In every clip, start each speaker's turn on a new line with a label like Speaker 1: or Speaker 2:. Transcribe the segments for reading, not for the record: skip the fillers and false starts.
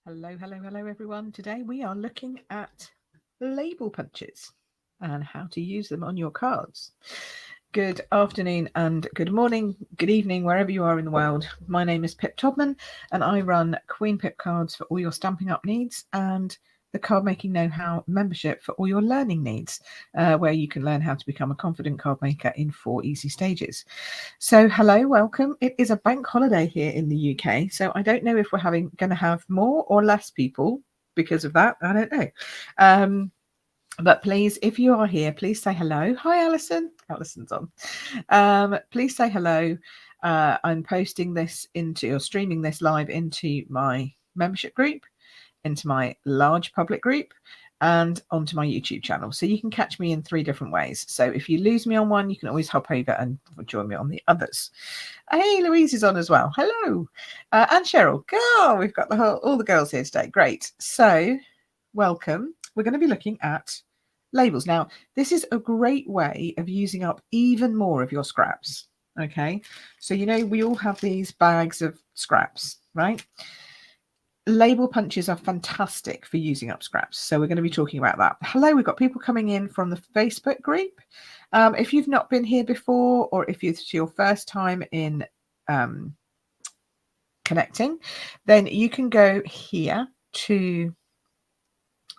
Speaker 1: Hello everyone. Today we are looking at label punches and how to use them on your cards. Good afternoon and good morning, good evening, wherever you are in the world. My name is Pip Todman and I run Queen Pip Cards for all your Stampin' Up needs and the Card Making Know-How membership for all your learning needs, where you can learn how to become a confident card maker in 4 easy stages. So hello, welcome. It is a bank holiday here in the UK, so I don't know if we're going to have more or less people because of that. I don't know. But please, if you are here, please say hello. Hi, Alison. Alison's on. Please say hello. I'm posting this into or streaming this live into my membership group, into my large public group, and onto my YouTube channel. So you can catch me in 3 different ways. So if you lose me on one, you can always hop over and join me on the others. Hey, Louise is on as well. Hello. And Cheryl. Oh, we've got all the girls here today. Great. So welcome. We're going to be looking at labels. Now, this is a great way of using up even more of your scraps. Okay. So, we all have these bags of scraps, right? Label punches are fantastic for using up scraps. So we're going to be talking about that. Hello, we've got people coming in from the Facebook group. If you've not been here before, or if it's your first time in connecting, then you can go here to,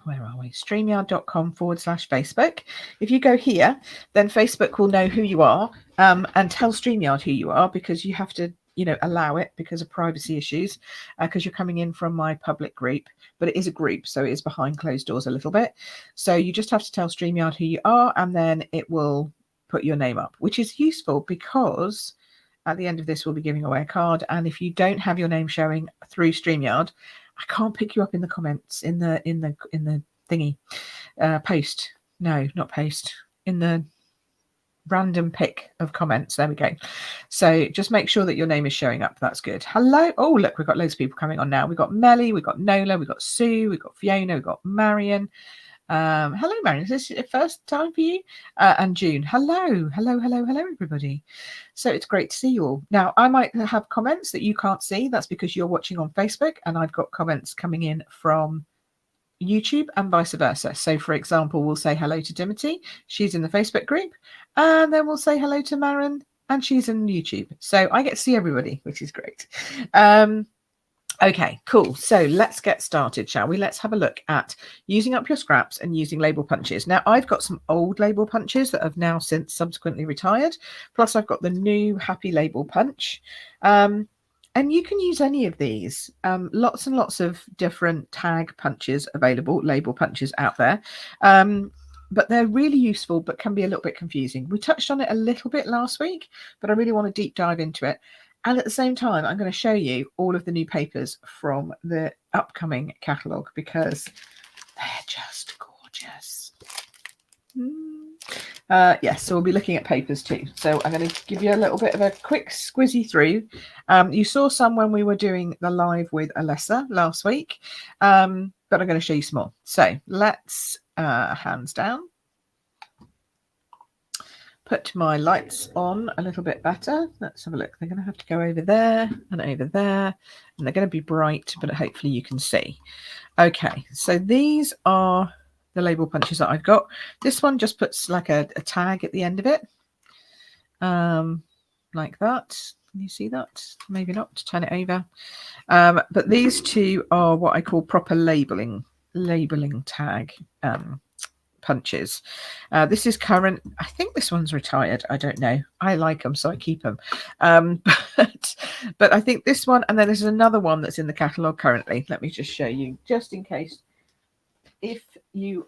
Speaker 1: where are we? StreamYard.com/Facebook. If you go here, then Facebook will know who you are and tell StreamYard who you are, because you have to allow it because of privacy issues, because you're coming in from my public group, but it is a group, so it is behind closed doors a little bit. So you just have to tell StreamYard who you are, and then it will put your name up, which is useful because at the end of this we'll be giving away a card, and if you don't have your name showing through StreamYard, I can't pick you up in the comments, in the thingy post. No, not post, in the random pick of comments. There we go. So just make sure that your name is showing up. That's good. Hello. Oh, look, we've got loads of people coming on now. We've got Melly, we've got Nola, we've got Sue, we've got Fiona, we've got Marion. Hello, Marion. Is this your first time for you? And June. Hello, everybody. So it's great to see you all. Now, I might have comments that you can't see. That's because you're watching on Facebook, and I've got comments coming in from YouTube and vice versa. So for example, we'll say hello to Dimity, she's in the Facebook group, and then we'll say hello to Marin, and she's in YouTube. So I get to see everybody, which is great. Okay, cool. So let's get started, shall we? Let's have a look at using up your scraps and using label punches. Now, I've got some old label punches that have now since subsequently retired, plus I've got the new Happy Label Punch. And you can use any of these. Lots and lots of different tag punches available, label punches out there. But they're really useful, but can be a little bit confusing. We touched on it a little bit last week, but I really want to deep dive into it. And at the same time, I'm going to show you all of the new papers from the upcoming catalogue, because they're just gorgeous. Yes, so we'll be looking at papers too. So I'm going to give you a little bit of a quick squizzy through. You saw some when we were doing the live with Alessa last week, but I'm going to show you some more. So let's hands down. Put my lights on a little bit better. Let's have a look. They're going to have to go over there and over there, and they're going to be bright, but hopefully you can see. Okay, so these are the label punches that I've got. This one just puts like a tag at the end of it, like that. Can you see that? Maybe not. Turn it over. But these two are what I call proper labeling tag punches. This is current. I think this one's retired. I don't know. I like them, so I keep them. But I think this one, and then there's another one that's in the catalogue currently. Let me just show you, just in case. If you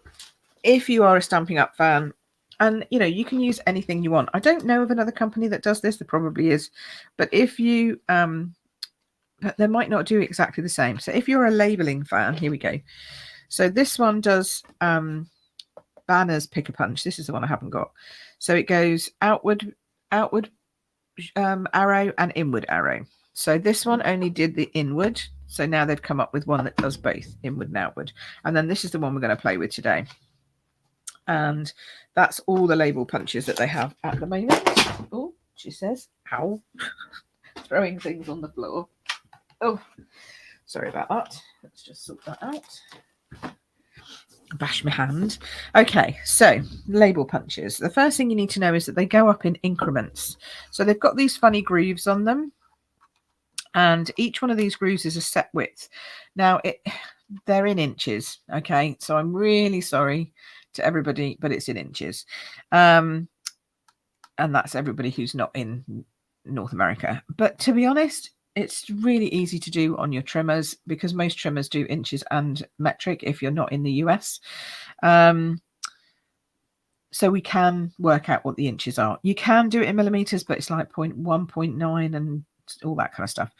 Speaker 1: are a Stampin' Up fan, and you can use anything you want. I don't know of another company that does this. There probably is, but if you but they might not do exactly the same. So if you're a labeling fan, here we go. So this one does banners pick a punch. This is the one I haven't got. So it goes outward arrow and inward arrow. So this one only did the inward. So now they've come up with one that does both inward and outward. And then this is the one we're going to play with today. And that's all the label punches that they have at the moment. Oh, she says, ow. Throwing things on the floor. Oh, Sorry about that. Let's just sort that out. Bash my hand. Okay, so label punches. The first thing you need to know is that they go up in increments. So they've got these funny grooves on them, and each one of these grooves is a set width. Now they're in inches. Okay, so I'm really sorry to everybody, but it's in inches. And that's everybody who's not in North America. But to be honest, it's really easy to do on your trimmers, because most trimmers do inches and metric if you're not in the US. So we can work out what the inches are. You can do it in millimeters, but it's like 0.1, 0.9 and all that kind of stuff.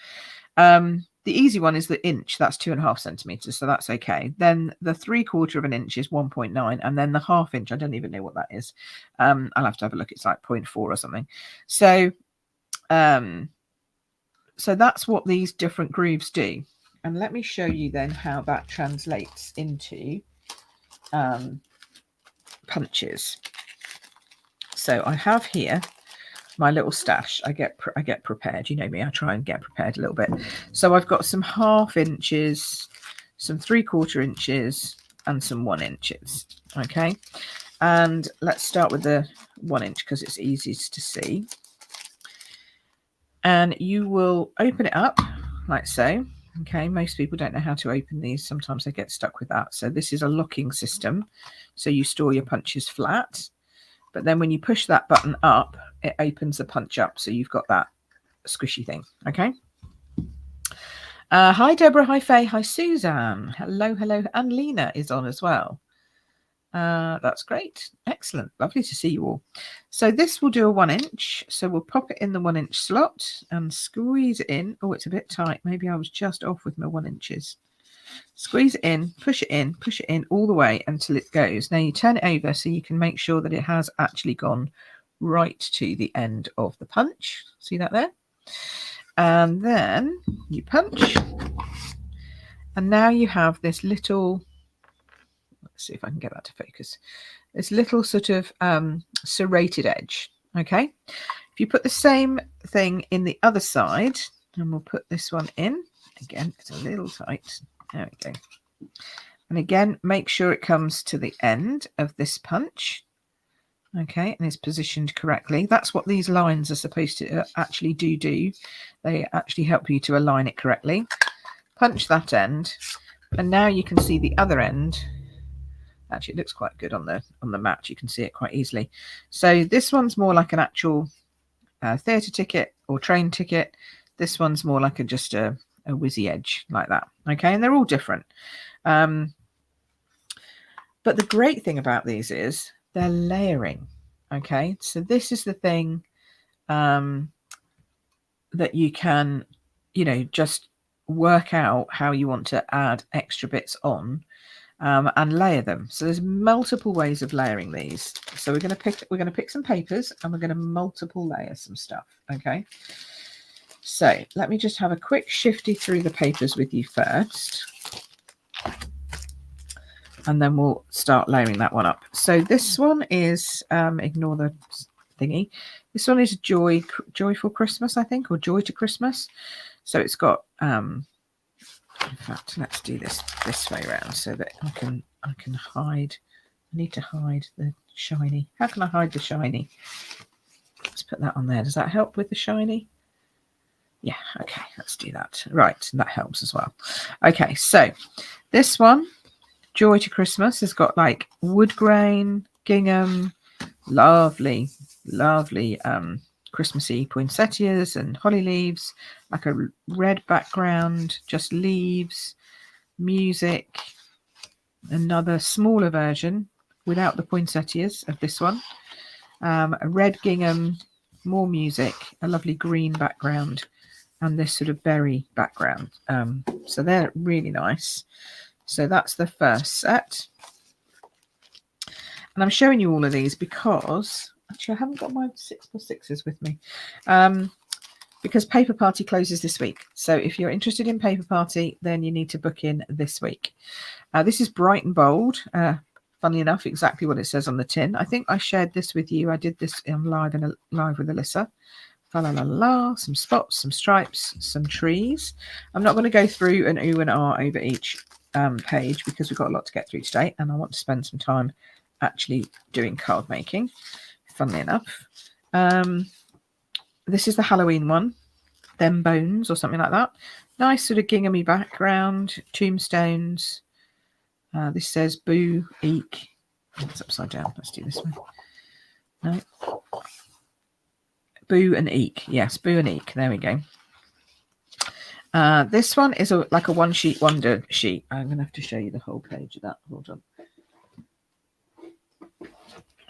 Speaker 1: The easy one is the inch. That's 2.5 centimeters. So that's okay. Then the 3/4 of an inch is 1.9. And then the 1/2 inch, I don't even know what that is. I'll have to have a look. It's like 0.4 or something. So, so that's what these different grooves do. And let me show you then how that translates into punches. So I have here my little stash. I get prepared. You know me, I try and get prepared a little bit. So I've got some 1/2 inches, some 3/4 inches, and some 1 inches. Okay, and let's start with the 1 inch because it's easiest to see. And you will open it up like so. Okay, most people don't know how to open these. Sometimes they get stuck with that. So this is a locking system. So you store your punches flat, but then when you push that button up, it opens the punch up. So you've got that squishy thing. Okay. Hi, Deborah. Hi, Faye. Hi, Suzanne. Hello, hello. And Lena is on as well. That's great. Excellent. Lovely to see you all. So this will do a 1 inch. So we'll pop it in the 1 inch slot and squeeze it in. Oh, it's a bit tight. Maybe I was just off with my 1 inches. Squeeze it in, push it in all the way until it goes. Now you turn it over so you can make sure that it has actually gone right to the end of the punch. See that there? And then you punch. And now you have this little, let's see if I can get that to focus, this little sort of serrated edge. Okay, if you put the same thing in the other side, and we'll put this one in again, it's a little tight. There we go. And again, make sure it comes to the end of this punch. Okay, and is positioned correctly. That's what these lines are supposed to actually do. They actually help you to align it correctly. Punch that end, and now you can see the other end. Actually, it looks quite good on the mat. You can see it quite easily. So this one's more like an actual theatre ticket or train ticket. This one's more like just a whizzy edge like that. Okay, and they're all different. But the great thing about these is they're layering. Okay, so this is the thing that you can, just work out how you want to add extra bits on and layer them. So there's multiple ways of layering these. So we're going to pick some papers and we're going to multiple layer some stuff. Okay, so let me just have a quick shifty through the papers with you first, and then we'll start layering that one up. So this one is ignore the thingy. This one is joyful Christmas, I think, or joy to Christmas. So it's got in fact, let's do this way around so that I can hide. I need to hide the shiny. How can I hide the shiny? Let's put that on there. Does that help with the shiny? Yeah, okay, let's do that. Right, that helps as well. Okay, so this one, Joy to Christmas, has got like wood grain, gingham, lovely Christmassy poinsettias and holly leaves, like a red background, just leaves, music, another smaller version without the poinsettias of this one, a red gingham, more music, a lovely green background, and this sort of berry background. So they're really nice. So that's the first set. And I'm showing you all of these because actually I haven't got my 6x6s with me, because Paper Party closes this week. So if you're interested in Paper Party, then you need to book in this week. This is bright and bold. Funnily enough, exactly what it says on the tin. I think I shared this with you. I did this in live with Alyssa. La la la la, some spots, some stripes, some trees. I'm not going to go through an ooh and ah over each page because we've got a lot to get through today, and I want to spend some time actually doing card making, funnily enough. This is the Halloween one, Them Bones or something like that. Nice sort of ginghamy background, tombstones. This says boo, eek. It's upside down. Let's do this one. No. Boo and eek. Yes, boo and eek. There we go. This one is like a one sheet wonder sheet. I'm going to have to show you the whole page of that. Hold on.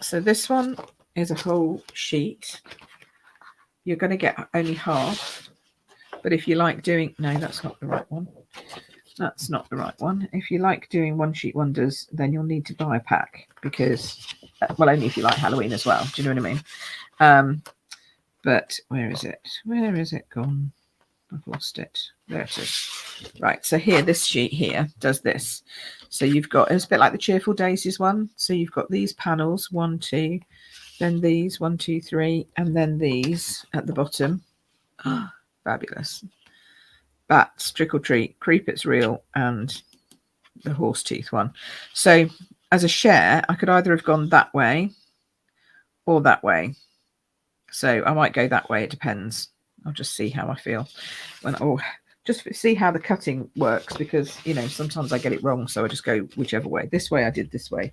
Speaker 1: So this one is a whole sheet. You're going to get only half. But if you like doing... No, that's not the right one. That's not the right one. If you like doing one sheet wonders, then you'll need to buy a pack because... Well, only if you like Halloween as well. Do you know what I mean? But where is it? Where is it gone? I've lost it. There it is. Right, so here, this sheet here does this. So you've got, it's a bit like the Cheerful Daisies one. So you've got these panels, 1, 2, then these, 1, 2, 3, and then these at the bottom. Oh, fabulous. Bats, Trick or Treat, Creep It's Real, and the Horse Teeth one. So as a share, I could either have gone that way or that way. So I might go that way. It depends. I'll just see how I feel or just see how the cutting works because, you know, sometimes I get it wrong. So I just go whichever way. This way I did this way.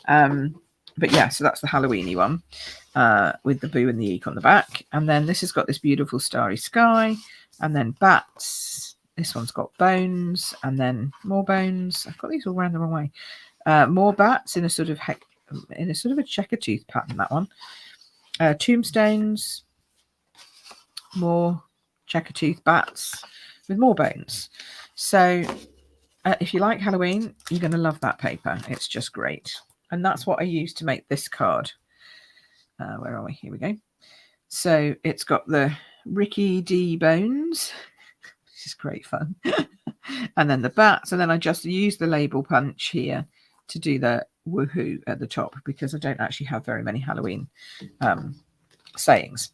Speaker 1: But yeah, so that's the Halloweeny one with the boo and the eek on the back. And then this has got this beautiful starry sky and then bats. This one's got bones and then more bones. I've got these all around the wrong way. More bats in a sort of a checker tooth pattern, that one. Tombstones, more checker tooth bats with more bones. So if you like Halloween, you're going to love that paper. It's just great. And that's what I used to make this card. Where are we? Here we go. So it's got the Ricky D bones. This is great fun. And then the bats. And then I just use the label punch here to do the woohoo at the top because I don't actually have very many Halloween sayings.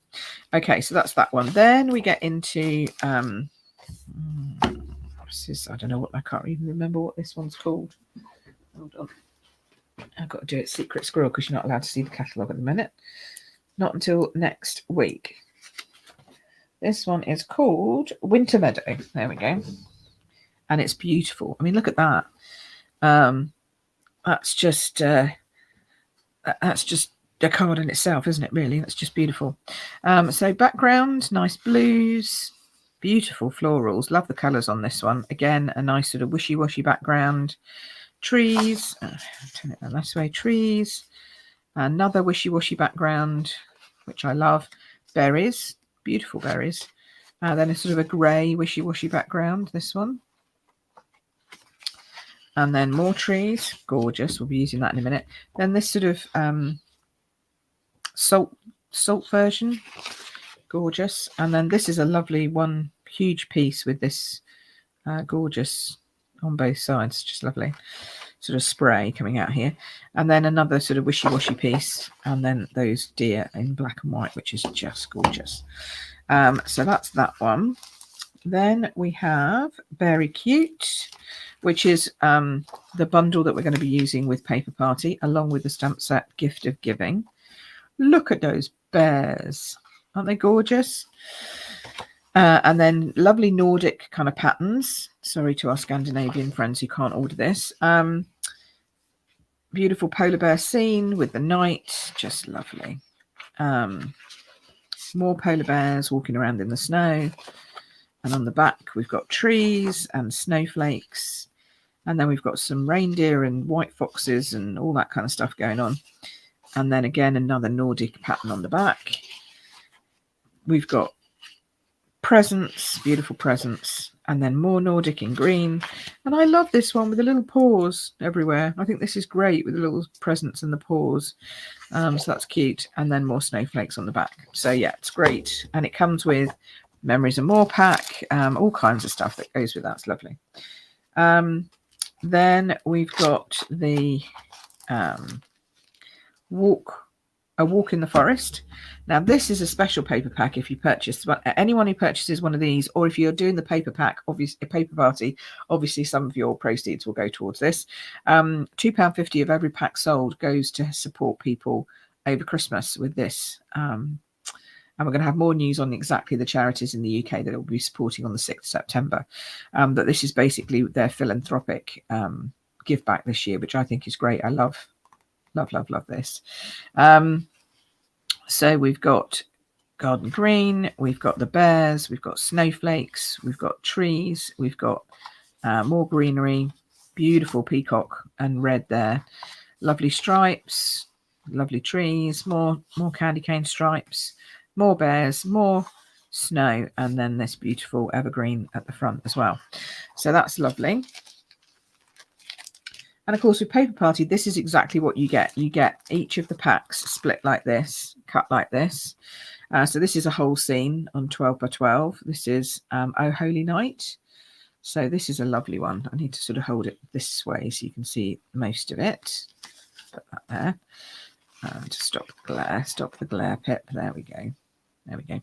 Speaker 1: Okay, so that's that one. Then we get into this is, I don't know what, I can't even remember what this one's called. Hold on, I've got to do it secret squirrel because you're not allowed to see the catalogue at the minute, not until next week. This one is called Winter Meadow. There we go. And it's beautiful. I mean, look at that. That's just a card in itself, isn't it? Really, that's just beautiful. So background, nice blues, beautiful florals. Love the colours on this one. Again, a nice sort of wishy-washy background. Trees, turn it this way. Trees, another wishy-washy background, which I love. Berries, beautiful berries. Then a sort of a grey wishy-washy background. This one. And then more trees, gorgeous. We'll be using that in a minute. Then this sort of salt version, gorgeous. And then this is a lovely one, huge piece with this gorgeous on both sides, just lovely sort of spray coming out here. And then another sort of wishy-washy piece, and then those deer in black and white, which is just gorgeous. So that's that one. Then we have Very Cute, which is the bundle that we're going to be using with Paper Party, along with the stamp set Gift of Giving. Look at those bears. Aren't they gorgeous? And then lovely Nordic kind of patterns. Sorry to our Scandinavian friends who can't order this. Beautiful polar bear scene with the night. Just lovely. More polar bears walking around in the snow. And on the back, we've got trees and snowflakes. And then we've got some reindeer and white foxes and all that kind of stuff going on. And then again, another Nordic pattern on the back. We've got presents, beautiful presents, and then more Nordic in green. And I love this one with the little paws everywhere. I think this is great with the little presents and the paws. So that's cute. And then more snowflakes on the back. So yeah, it's great. And it comes with Memories and More pack, all kinds of stuff that goes with that. It's lovely. Then we've got the walk A Walk in the Forest. Now this is a special paper pack if you purchase, but anyone who purchases one of these, or if you're doing the paper pack, obviously a paper party, obviously some of your proceeds will go towards this. £2.50 of every pack sold goes to support people over Christmas with this. And we're going to have more news on exactly the charities in the UK that will be supporting on the 6th of September. But this is basically their philanthropic give back this year, which I think is great. I love this. So we've got garden green, we've got the bears, we've got snowflakes, we've got trees, we've got more greenery, beautiful peacock and red there, lovely stripes, lovely trees, more candy cane stripes, more bears, more snow, and then this beautiful evergreen at the front as well. So that's lovely. And of course, with Paper Party, this is exactly what you get. You get each of the packs split like this, cut like this. So this is a whole scene on 12 by 12. This is Oh Holy Night. So this is a lovely one. I need to sort of hold it this way so you can see most of it. Put that there. To stop the glare, Pip. There we go. There we go.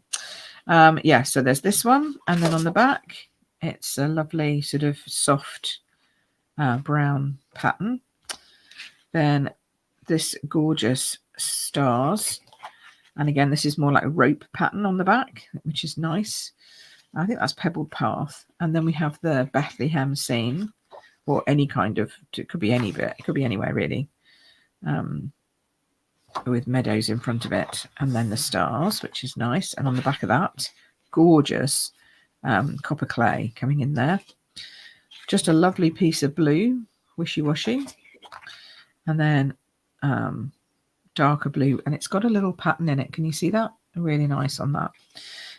Speaker 1: Yeah, so there's this one. And then on the back, it's a lovely sort of soft brown pattern. Then this gorgeous stars, and again this is more like a rope pattern on the back, which is nice. I think that's Pebbled Path. And then we have the Bethlehem scene, or any kind of, it could be any bit, it could be anywhere really, with meadows in front of it, and then the stars, which is nice. And on the back of that, gorgeous copper clay coming in there. Just a lovely piece of blue, wishy-washy, and then darker blue, and it's got a little pattern in it. Can you see that? Really nice on that.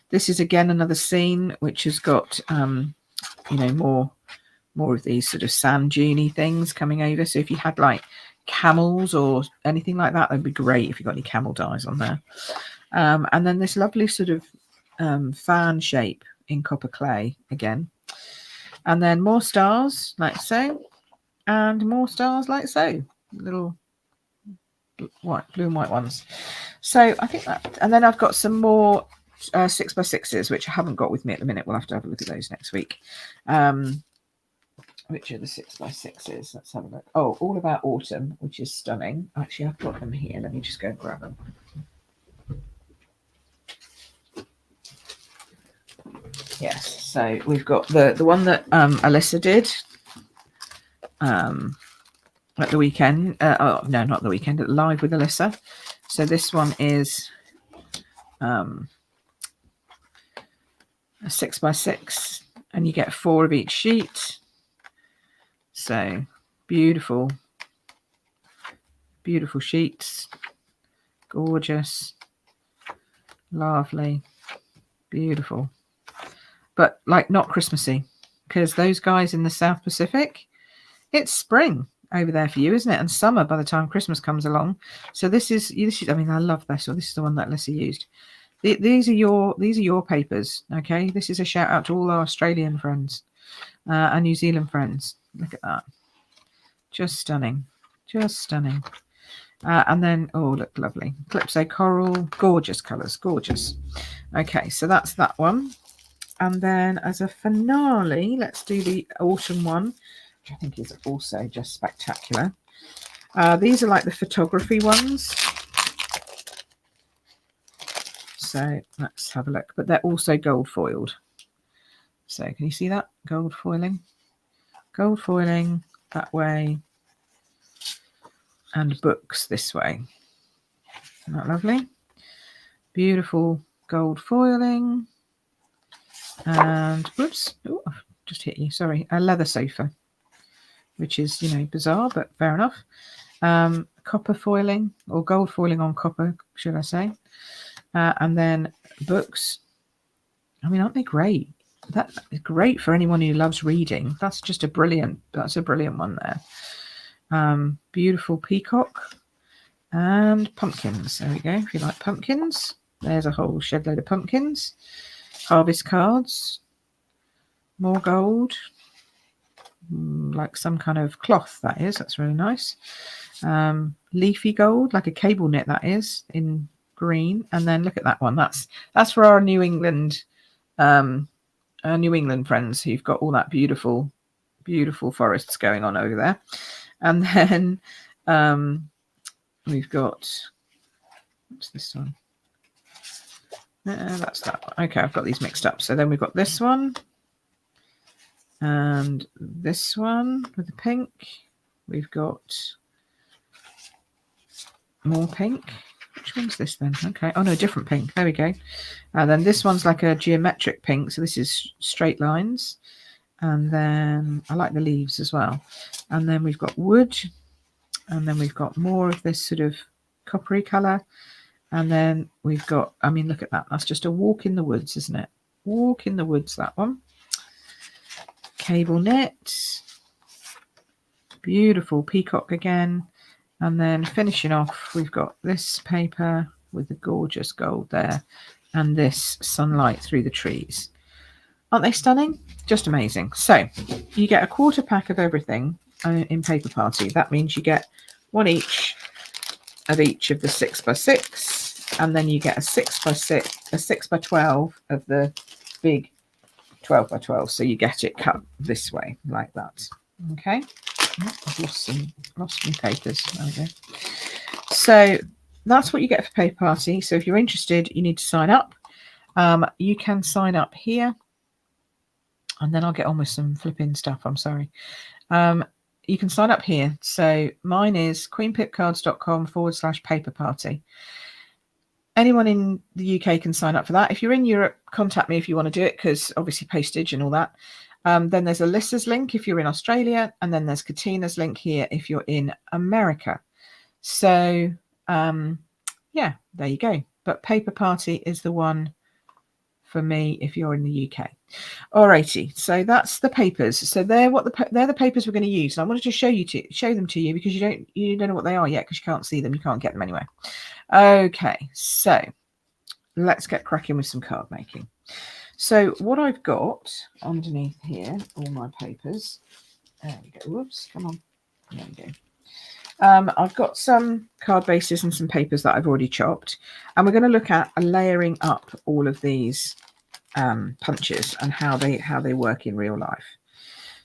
Speaker 1: This is again another scene which has got you know, more of these sort of sand duney things coming over. So if you had like camels or anything like that, that'd be great if you got any camel dyes on there. And then this lovely sort of fan shape in copper clay again. And then more stars like so, and more stars like so, little white, blue and white ones. So I think that, and then I've got some more 6x6s, which I haven't got with me at the minute. We'll have to have a look at those next week. Which are the 6x6s? Let's have a look. Oh, All About Autumn, which is stunning. Actually, I've got them here. Let me just go and grab them. Yes, so we've got the one that Alyssa did at the weekend. Oh no, not the weekend, at Live with Alyssa. So this one is a 6x6, and you get 4 of each sheet. So beautiful, beautiful sheets, gorgeous, lovely, beautiful. But like not Christmassy, because those guys in the South Pacific, it's spring over there for you, isn't it? And summer by the time Christmas comes along. So this is I mean, I love this. So this is the one that Alyssa used. These are your papers. Okay, this is a shout out to all our Australian friends and New Zealand friends. Look at that, just stunning, just stunning. And then, oh look, lovely Calypso coral, gorgeous colors, gorgeous. Okay, so that's that one. And then as a finale, let's do the autumn one, which I think is also just spectacular. These are like the photography ones. So let's have a look. But they're also gold foiled. So can you see that? Gold foiling. Gold foiling that way. And books this way. Isn't that lovely? Beautiful gold foiling. And whoops, oh, I've just hit you, sorry, a leather sofa, which is, you know, bizarre, but fair enough. Copper foiling, or gold foiling on copper, should I say. And then books. I mean, aren't they great? That is great for anyone who loves reading. That's just a brilliant one there. Beautiful peacock and pumpkins. There we go. If you like pumpkins, there's a whole shed load of pumpkins. Harvest cards, more gold, like some kind of cloth, that is. That's really nice. leafy gold, like a cable knit that is, in green. And then look at that one. That's for our New England friends who've got all that beautiful forests going on over there. And then we've got, what's this one? That's that one. Okay, I've got these mixed up. So then we've got this one and this one with the pink. We've got more pink. Which one's this then? Okay. Oh no, different pink. There we go. And then this one's like a geometric pink. So this is straight lines. And then I like the leaves as well. And then we've got wood. And then we've got more of this sort of coppery colour. And then we've got, I mean, look at that. That's just a walk in the woods, isn't it? Walk in the woods, that one. Cable knit. Beautiful peacock again. And then finishing off, we've got this paper with the gorgeous gold there. And this sunlight through the trees. Aren't they stunning? Just amazing. So you get a quarter pack of everything in Paper Party. That means you get one each of the 6x6, and then you get a 6x6, a 6x12 of the big 12x12. So you get it cut this way like that. Okay. I've lost my papers. There we go. So that's what you get for Paper Party. So if you're interested, you need to sign up. You can sign up here. And then I'll get on with some flipping stuff. I'm sorry. You can sign up here. So mine is queenpipcards.com/paper party. Anyone in the UK can sign up for that. If you're in Europe, contact me if you want to do it, because obviously postage and all that. Then there's Alyssa's link if you're in Australia. And then there's Katina's link here if you're in America. So, yeah, there you go. But Paper Party is the one for me if you're in the UK. Alrighty, so that's the papers. So they're the papers we're going to use. And I wanted to show them to you because you don't know what they are yet because you can't see them. You can't get them anyway. Okay, so let's get cracking with some card making. So what I've got underneath here, all my papers. There we go. Whoops, come on. There we go. I've got some card bases and some papers that I've already chopped, and we're going to look at layering up all of these punches and how they work in real life.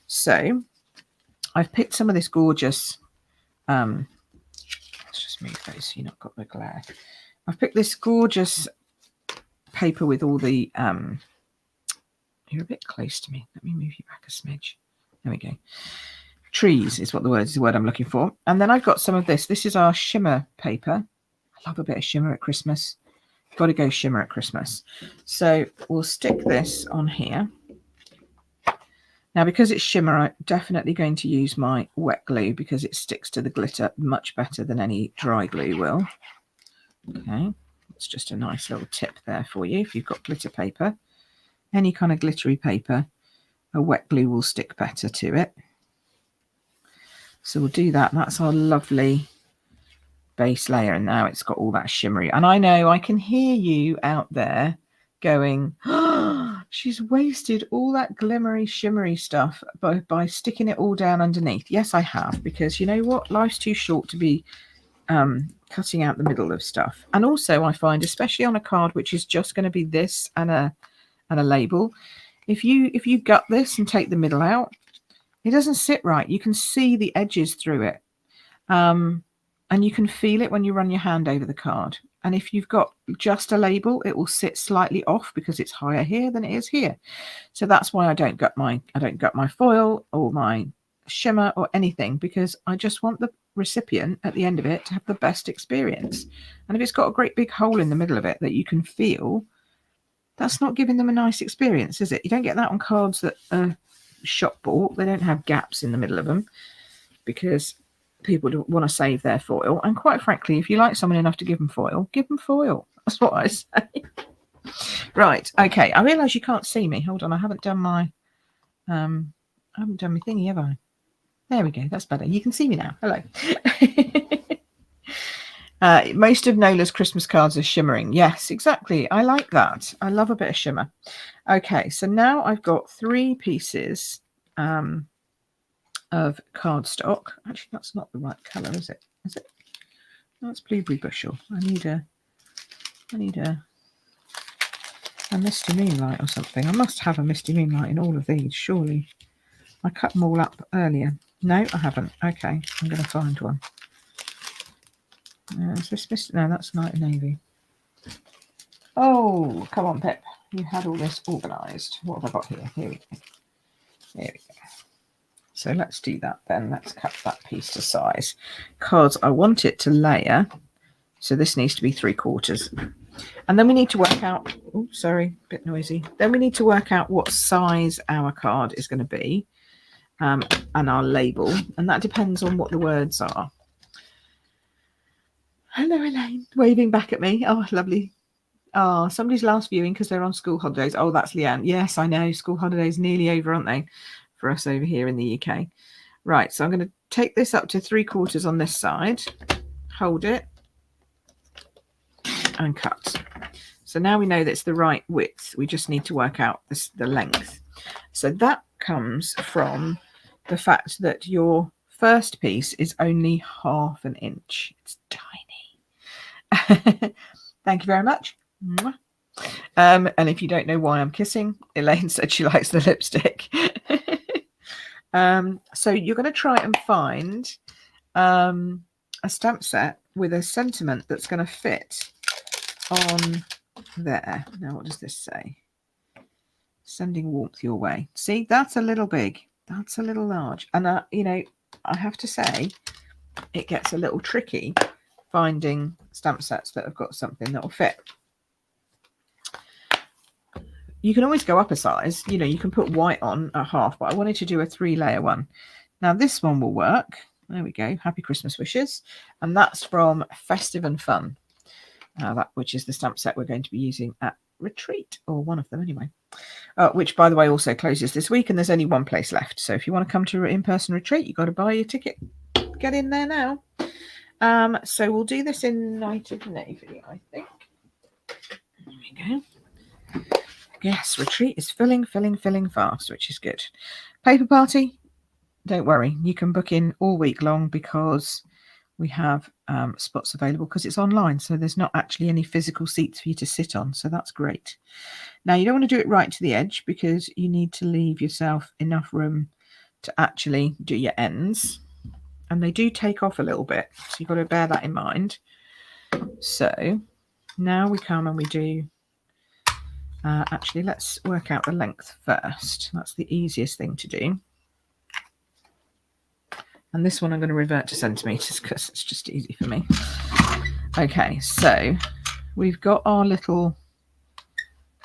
Speaker 1: So I've picked some of this gorgeous, let's just move those so you've not got the glare. I've picked this gorgeous paper with all the, you're a bit close to me. Let me move you back a smidge. There we go. Trees is the word I'm looking for. And then I've got some of this. This is our shimmer paper. I love a bit of shimmer at Christmas. Got to go shimmer at Christmas. So we'll stick this on here. Now, because it's shimmer, I'm definitely going to use my wet glue because it sticks to the glitter much better than any dry glue will. Okay, it's just a nice little tip there for you. If you've got glitter paper, any kind of glittery paper, a wet glue will stick better to it. So we'll do that. That's our lovely base layer. And now it's got all that shimmery. And I know I can hear you out there going, oh, she's wasted all that glimmery, shimmery stuff by sticking it all down underneath. Yes, I have, because you know what? Life's too short to be cutting out the middle of stuff. And also I find, especially on a card which is just going to be this and a label, if you gut this and take the middle out, it doesn't sit right. You can see the edges through it. And you can feel it when you run your hand over the card. And if you've got just a label, it will sit slightly off because it's higher here than it is here. So that's why I don't gut my foil or my shimmer or anything, because I just want the recipient at the end of it to have the best experience. And if it's got a great big hole in the middle of it that you can feel, that's not giving them a nice experience, is it? You don't get that on cards that are shop bought. They don't have gaps in the middle of them because people want to save their foil. And quite frankly, if you like someone enough to give them foil, give them foil. That's what I say. Right. Okay. I realise you can't see me. Hold on. I haven't done my thingy, have I? There we go. That's better. You can see me now. Hello. Most of Nola's Christmas cards are shimmering. Yes, exactly. I like that. I love a bit of shimmer. Okay, so now I've got 3 pieces of cardstock. Actually, that's not the right colour, is it? Is it? That's blueberry bushel. I need a misty moonlight or something. I must have a misty moonlight in all of these, surely. I cut them all up earlier. No, I haven't. Okay, I'm going to find one. Is this misty? No, that's Night and Navy. Oh, come on, Pip. You had all this organised. What have I got here? Here we go. There we go. So let's do that then. Let's cut that piece to size because I want it to layer. So this needs to be 3/4. And then we need to work out, oh, sorry, a bit noisy. Then we need to work out what size our card is going to be and our label. And that depends on what the words are. Hello, Elaine, waving back at me. Oh, lovely. Oh, somebody's last viewing because they're on school holidays. Oh, that's Leanne. Yes, I know. School holidays nearly over, aren't they? For us over here in the UK. Right, so I'm going to take this up to 3/4 on this side. Hold it. And cut. So now we know that's the right width. We just need to work out the length. So that comes from the fact that your first piece is only 1/2 an inch. It's tiny. Thank you very much. And if you don't know why I'm kissing, Elaine said she likes the lipstick. So you're going to try and find a stamp set with a sentiment that's going to fit on there. Now, what does this say? Sending warmth your way. See, that's a little big. That's a little large. And, you know, I have to say, it gets a little tricky finding stamp sets that have got something that will fit. You can always go up a size. You know, you can put white on at 1/2, but I wanted to do a 3-layer one. Now, this one will work. There we go. Happy Christmas wishes. And that's from Festive and Fun. Which is the stamp set we're going to be using at Retreat, or one of them anyway, which, by the way, also closes this week, and there's only one place left. So if you want to come to in-person Retreat, you've got to buy your ticket. Get in there now. So we'll do this in Night of Navy, I think. There we go. Yes, Retreat is filling fast, which is good. Paper party, don't worry. You can book in all week long because we have spots available because it's online. So there's not actually any physical seats for you to sit on. So that's great. Now, you don't want to do it right to the edge because you need to leave yourself enough room to actually do your ends. And they do take off a little bit. So you've got to bear that in mind. So now we come and we do, actually, let's work out the length first. That's the easiest thing to do. And this one I'm going to revert to centimetres because it's just easy for me. Okay, so we've got our little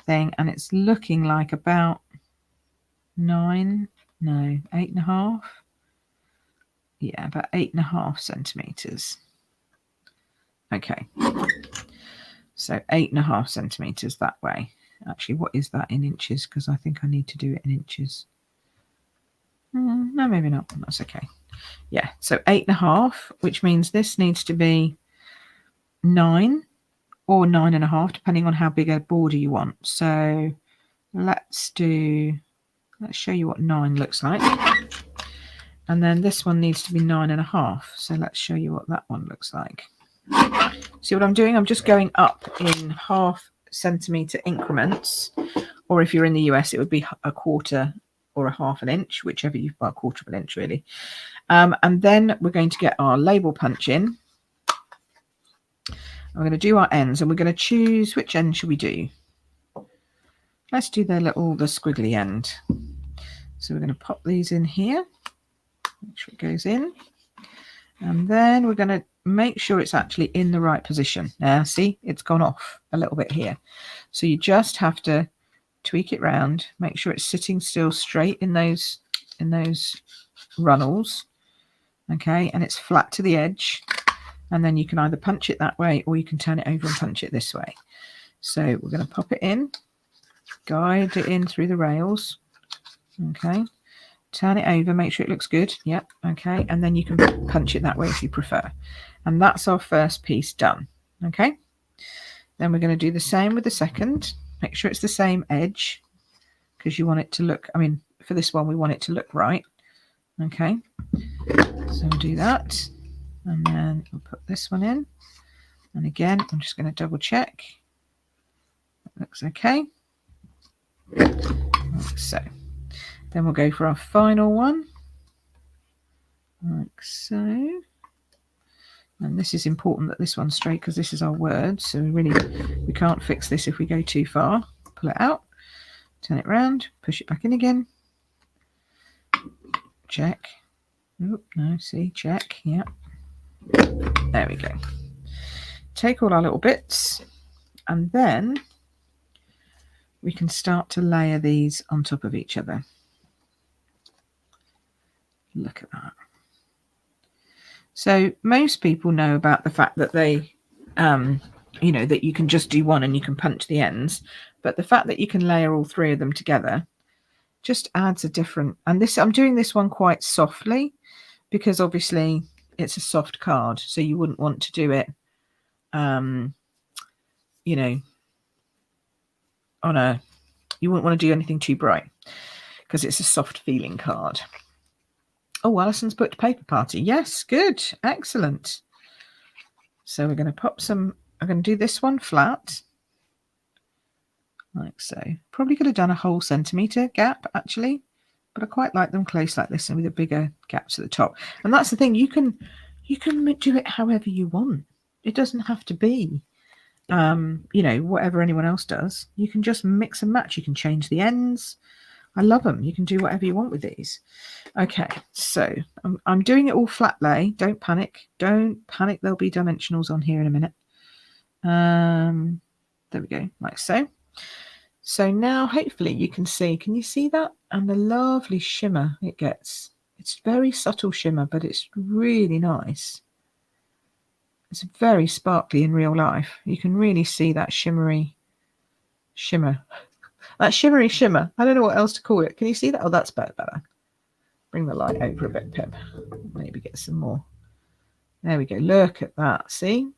Speaker 1: thing and it's looking like about 8.5. Yeah, about 8.5 centimetres. Okay, so 8.5 centimetres that way. Actually, what is that in inches? Because I think I need to do it in inches. No, maybe not. That's okay. Yeah, so 8.5, which means this needs to be 9 or 9.5, depending on how big a border you want. So let's show you what 9 looks like. And then this one needs to be 9.5. So let's show you what that one looks like. See what I'm doing? I'm just going up in 1/2 centimetre increments, or if you're in the US, it would be 1/4 or 1/2 inch, whichever you've got, 1/4 of an inch really. And then we're going to get our label punch in. We're going to do our ends and we're going to choose which end should we do. Let's do the squiggly end. So we're going to pop these in here, make sure it goes in, and then we're going to make sure it's actually in the right position. Now see, it's gone off a little bit here, so you just have to tweak it round, make sure it's sitting still straight in those runnels, okay, and it's flat to the edge, and then you can either punch it that way or you can turn it over and punch it this way. So we're going to pop it in, guide it in through the rails, okay, turn it over, make sure it looks good, yep, okay, and then you can punch it that way if you prefer. And that's our first piece done, okay. Then we're going to do the same with the second. Make sure it's the same edge because you want it to look, I mean, for this one we want it to look right, okay. So we'll do that. And then we'll put this one in. And again, I'm just going to double check. That looks okay. Like so. Then we'll go for our final one. Like so. And this is important that this one's straight because this is our word. So we can't fix this if we go too far. Pull it out, turn it round, push it back in again. Check. Oh, no, see, check. Yeah. There we go. Take all our little bits and then we can start to layer these on top of each other. Look at that. So most people know about the fact that they, you know, that you can just do one and you can punch the ends. But the fact that you can layer all three of them together just adds a different, and this, I'm doing this one quite softly because obviously it's a soft card. So you wouldn't want to do it, you know, you wouldn't want to do anything too bright because it's a soft feeling card. Oh, Alison's put paper party. Yes, good. Excellent. So we're going to pop some, I'm going to do this one flat. Like so. Probably could have done a whole centimetre gap actually, but I quite like them close like this and with a bigger gap to the top. And that's the thing, you can do it however you want. It doesn't have to be, you know, whatever anyone else does. You can just mix and match. You can change the ends. I love them. You can do whatever you want with these. Okay, so I'm doing it all flat lay. Don't panic. Don't panic. There'll be dimensionals on here in a minute. There we go, like so. So now hopefully you can see. Can you see that? And the lovely shimmer it gets. It's very subtle shimmer, but it's really nice. It's very sparkly in real life. You can really see that shimmery shimmer. That shimmery shimmer. I don't know what else to call it. Can you see that? Oh, that's better. Bring the light over a bit, Pip. Maybe get some more. There we go. Look at that. See?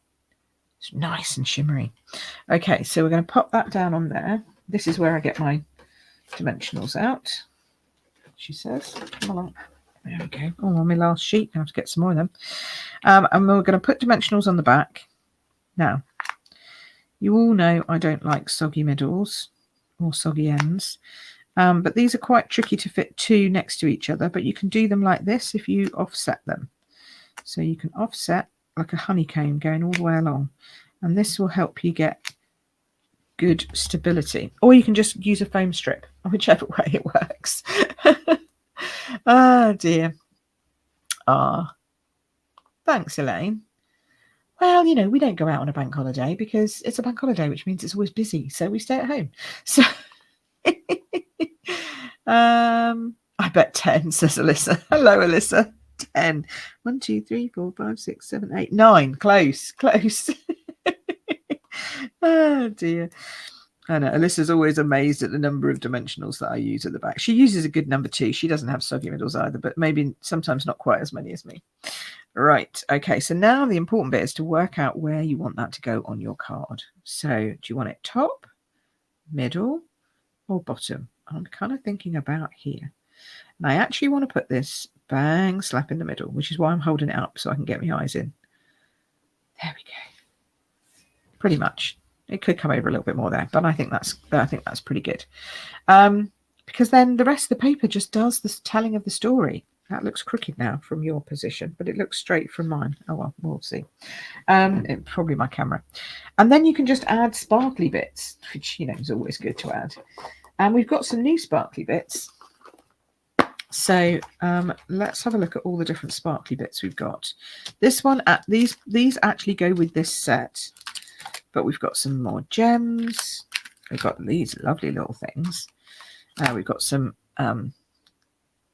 Speaker 1: It's nice and shimmery. Okay, so we're going to pop that down on there. This is where I get my dimensionals out, she says. Come along. There we go. Oh, on my last sheet. I have to get some more of them. And we're going to put dimensionals on the back. Now, you all know I don't like soggy middles or soggy ends. But these are quite tricky to fit two next to each other, but you can do them like this if you offset them. So you can offset like a honeycomb going all the way along, and this will help you get good stability. Or you can just use a foam strip, whichever way it works. Oh dear. Thanks, Elaine. Well, you know, we don't go out on a bank holiday because it's a bank holiday, which means it's always busy, so we stay at home. So I bet 10, says Alyssa. Hello, Alyssa. 10. 1, 2, 3, 4, 5, 6, 7, 8, 9. Close. Oh dear. I know Alyssa's always amazed at the number of dimensionals that I use at the back. She uses a good number too. She doesn't have soggy middles either, but maybe sometimes not quite as many as me. Right. Okay. So now the important bit is to work out where you want that to go on your card. So do you want it top, middle, or bottom? I'm kind of thinking about here. And I actually want to put this bang slap in the middle, which is why I'm holding it up so I can get my eyes in. There we go. Pretty much. It could come over a little bit more there, but I think that's pretty good. Because then the rest of the paper just does this telling of the story. That looks crooked now from your position, but it looks straight from mine. Oh well, we'll see. Probably my camera. And then you can just add sparkly bits, which, you know, is always good to add. And we've got some new sparkly bits. So let's have a look at all the different sparkly bits we've got. This one, these actually go with this set, but we've got some more gems. We've got these lovely little things. We've got some.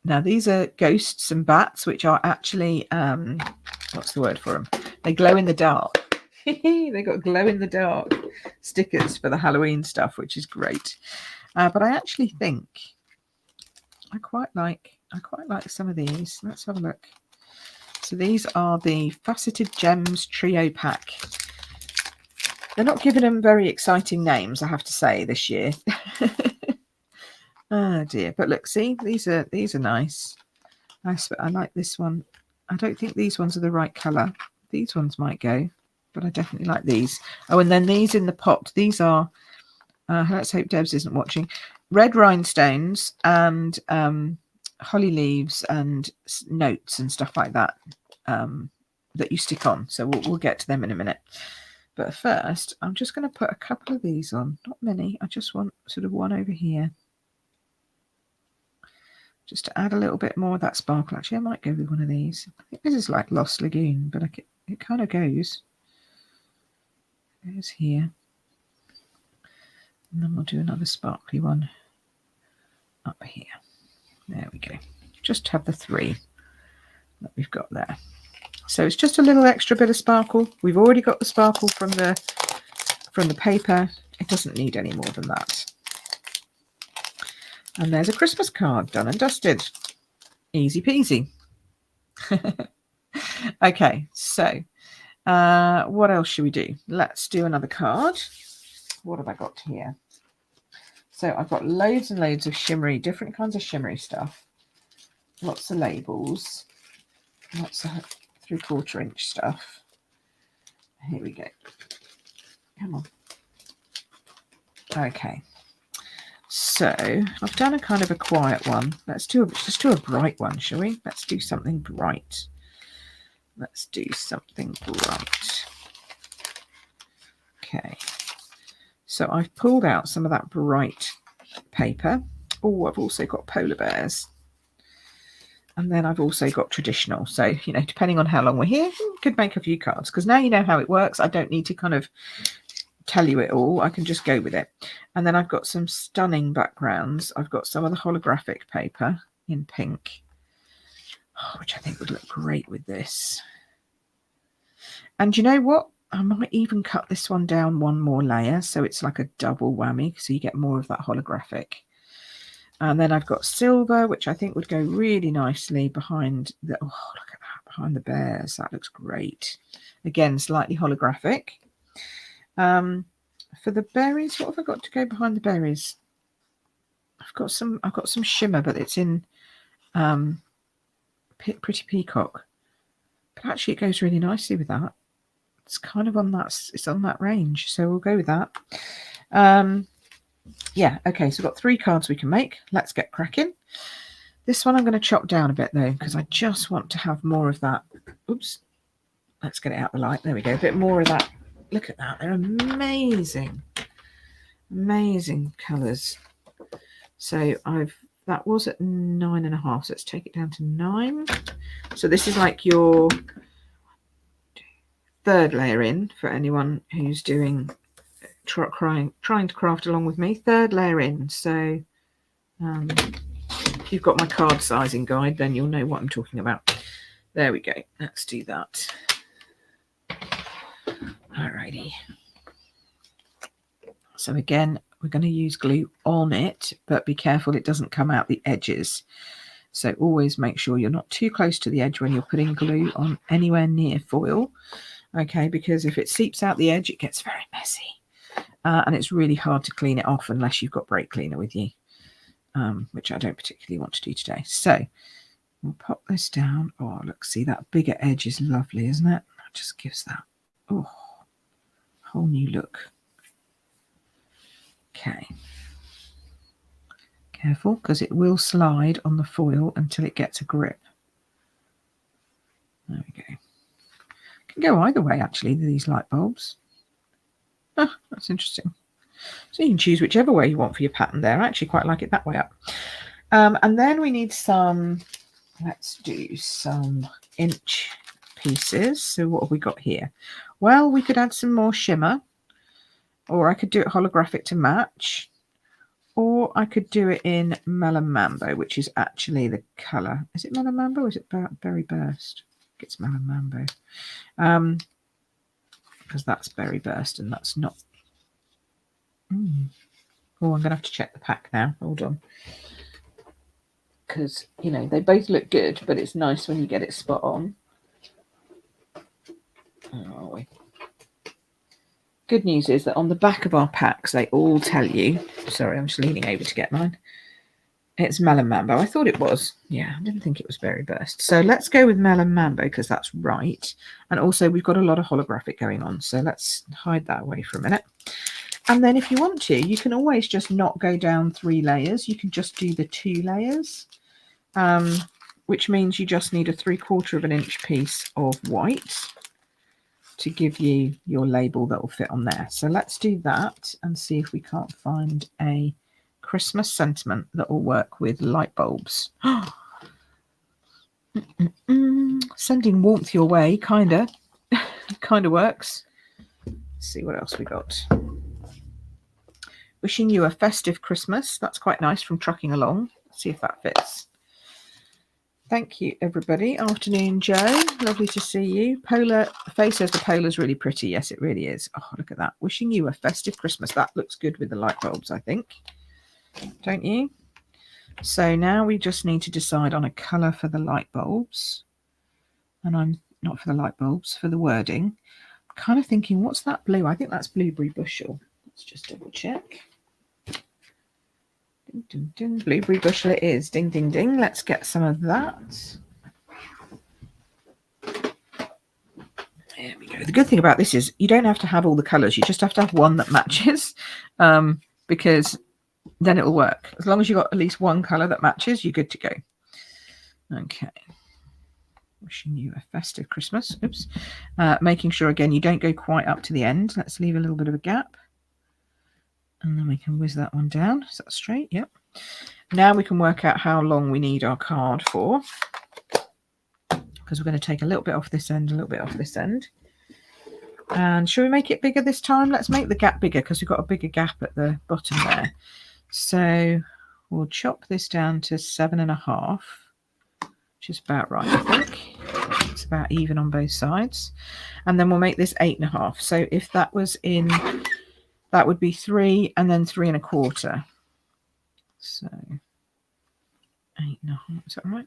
Speaker 1: Now these are ghosts and bats, which are actually what's the word for them? They glow in the dark. They got glow in the dark stickers for the Halloween stuff, which is great. But I actually think I quite like some of these. Let's have a look. So these are the Faceted Gems Trio Pack. They're not giving them very exciting names, I have to say, this year. Oh dear. But look, see, these are nice. I like this one. I don't think these ones are the right colour. These ones might go, but I definitely like these. Oh, and then these in the pot. These are, let's hope Debs isn't watching, red rhinestones and holly leaves and notes and stuff like that that you stick on. So we'll get to them in a minute. But first, I'm just going to put a couple of these on. Not many. I just want sort of one over here. Just to add a little bit more of that sparkle. Actually, I might go with one of these. I think this is like Lost Lagoon, but it kind of goes. It goes here. And then we'll do another sparkly one up here. There we go. Just have the 3 that we've got there. So it's just a little extra bit of sparkle. We've already got the sparkle from the paper. It doesn't need any more than that. And there's a Christmas card done and dusted. Easy peasy. Okay, so what else should we do? Let's do another card. What have I got here? So I've got loads and loads of shimmery, different kinds of shimmery stuff. Lots of labels. Lots of 3/4 inch stuff. Here we go. Come on. Okay. So I've done a kind of a quiet one. Let's do a bright one, shall we? Let's do something bright. Let's do something bright. Okay. So I've pulled out some of that bright paper. Oh, I've also got polar bears. And then I've also got traditional. So, you know, depending on how long we're here, we could make a few cards. Because now you know how it works. I don't need to kind of tell you it all. I can just go with it. And then I've got some stunning backgrounds. I've got some of the holographic paper in pink, which I think would look great with this. And you know what? I might even cut this one down one more layer, so it's like a double whammy, so you get more of that holographic. And then I've got silver, which I think would go really nicely behind the, oh, look at that, behind the bears. That looks great. Again, slightly holographic. For the berries, what have I got to go behind the berries? I've got some shimmer, but it's in Pretty Peacock. But actually, it goes really nicely with that. It's kind of on that. It's on that range, so we'll go with that. Yeah. Okay. So we've got 3 cards we can make. Let's get cracking. This one I'm going to chop down a bit though, because I just want to have more of that. Oops. Let's get it out the light. There we go. A bit more of that. Look at that. They're amazing. Amazing colours. So that was at 9.5. So let's take it down to 9. So this is like your 3rd layer in for anyone who's doing trying to craft along with me. 3rd layer in. So if you've got my card sizing guide, then you'll know what I'm talking about. There we go. Let's do that. Alrighty. So again, we're going to use glue on it, but be careful it doesn't come out the edges. So always make sure you're not too close to the edge when you're putting glue on anywhere near foil. Okay, because if it seeps out the edge, it gets very messy. And it's really hard to clean it off unless you've got brake cleaner with you, which I don't particularly want to do today. So we'll pop this down. Oh, look, see that bigger edge is lovely, isn't it? That just gives that, oh, whole new look. Okay. Careful, because it will slide on the foil until it gets a grip. There we go. Can go either way, actually, these light bulbs. Oh, that's interesting. So you can choose whichever way you want for your pattern there. I actually quite like it that way up. And then we need some, let's do some inch pieces. So what have we got here? Well, we could add some more shimmer, or I could do it holographic to match, or I could do it in Melon Mambo, which is actually the colour. Is it Melon Mambo or is it Berry Burst? I think it's Melon Mambo. Because that's Berry Burst and that's not. Oh, I'm going to have to check the pack now. Hold on. Because, you know, they both look good, but it's nice when you get it spot on. Where are we? Good news is that on the back of our packs, they all tell you. Sorry, I'm just leaning over to get mine. It's Melon Mambo. I thought it was. Yeah, I didn't think it was Berry Burst. So let's go with Melon Mambo because that's right. And also we've got a lot of holographic going on. So let's hide that away for a minute. And then if you want to, you can always just not go down 3 layers. You can just do the 2 layers, which means you just need a 3/4 of an inch piece of white to give you your label that will fit on there. So let's do that and see if we can't find a Christmas sentiment that will work with light bulbs. Sending warmth your way, kind of works. Let's see what else we got. Wishing you a festive Christmas. That's quite nice from Trucking Along. Let's see if that fits. Thank you, everybody. Afternoon, Joe. Lovely to see you. Polar Faye says the polar's really pretty. Yes, it really is. Oh, look at that. Wishing you a festive Christmas. That looks good with the light bulbs, I think. Don't you? So now we just need to decide on a colour for the light bulbs. And I'm not for the light bulbs, for the wording. I'm kind of thinking, what's that blue? I think that's Blueberry Bushel. Let's just double check. Ding, ding, ding. Blueberry Bushel it is. Ding, ding, ding. Let's get some of that. There we go. The good thing about this is you don't have to have all the colours. You just have to have one that matches, because then it will work. As long as you've got at least one colour that matches, you're good to go. Okay. Wishing you a festive Christmas. Oops. Making sure, again, you don't go quite up to the end. Let's leave a little bit of a gap. And then we can whiz that one down. Is that straight? Yep. Now we can work out how long we need our card for. Because we're going to take a little bit off this end, a little bit off this end. And shall we make it bigger this time? Let's make the gap bigger because we've got a bigger gap at the bottom there. So we'll chop this down to 7.5, which is about right, I think. It's about even on both sides. And then we'll make this 8.5. So if that was in, that would be 3 and then 3.25. So 8.5, is that right?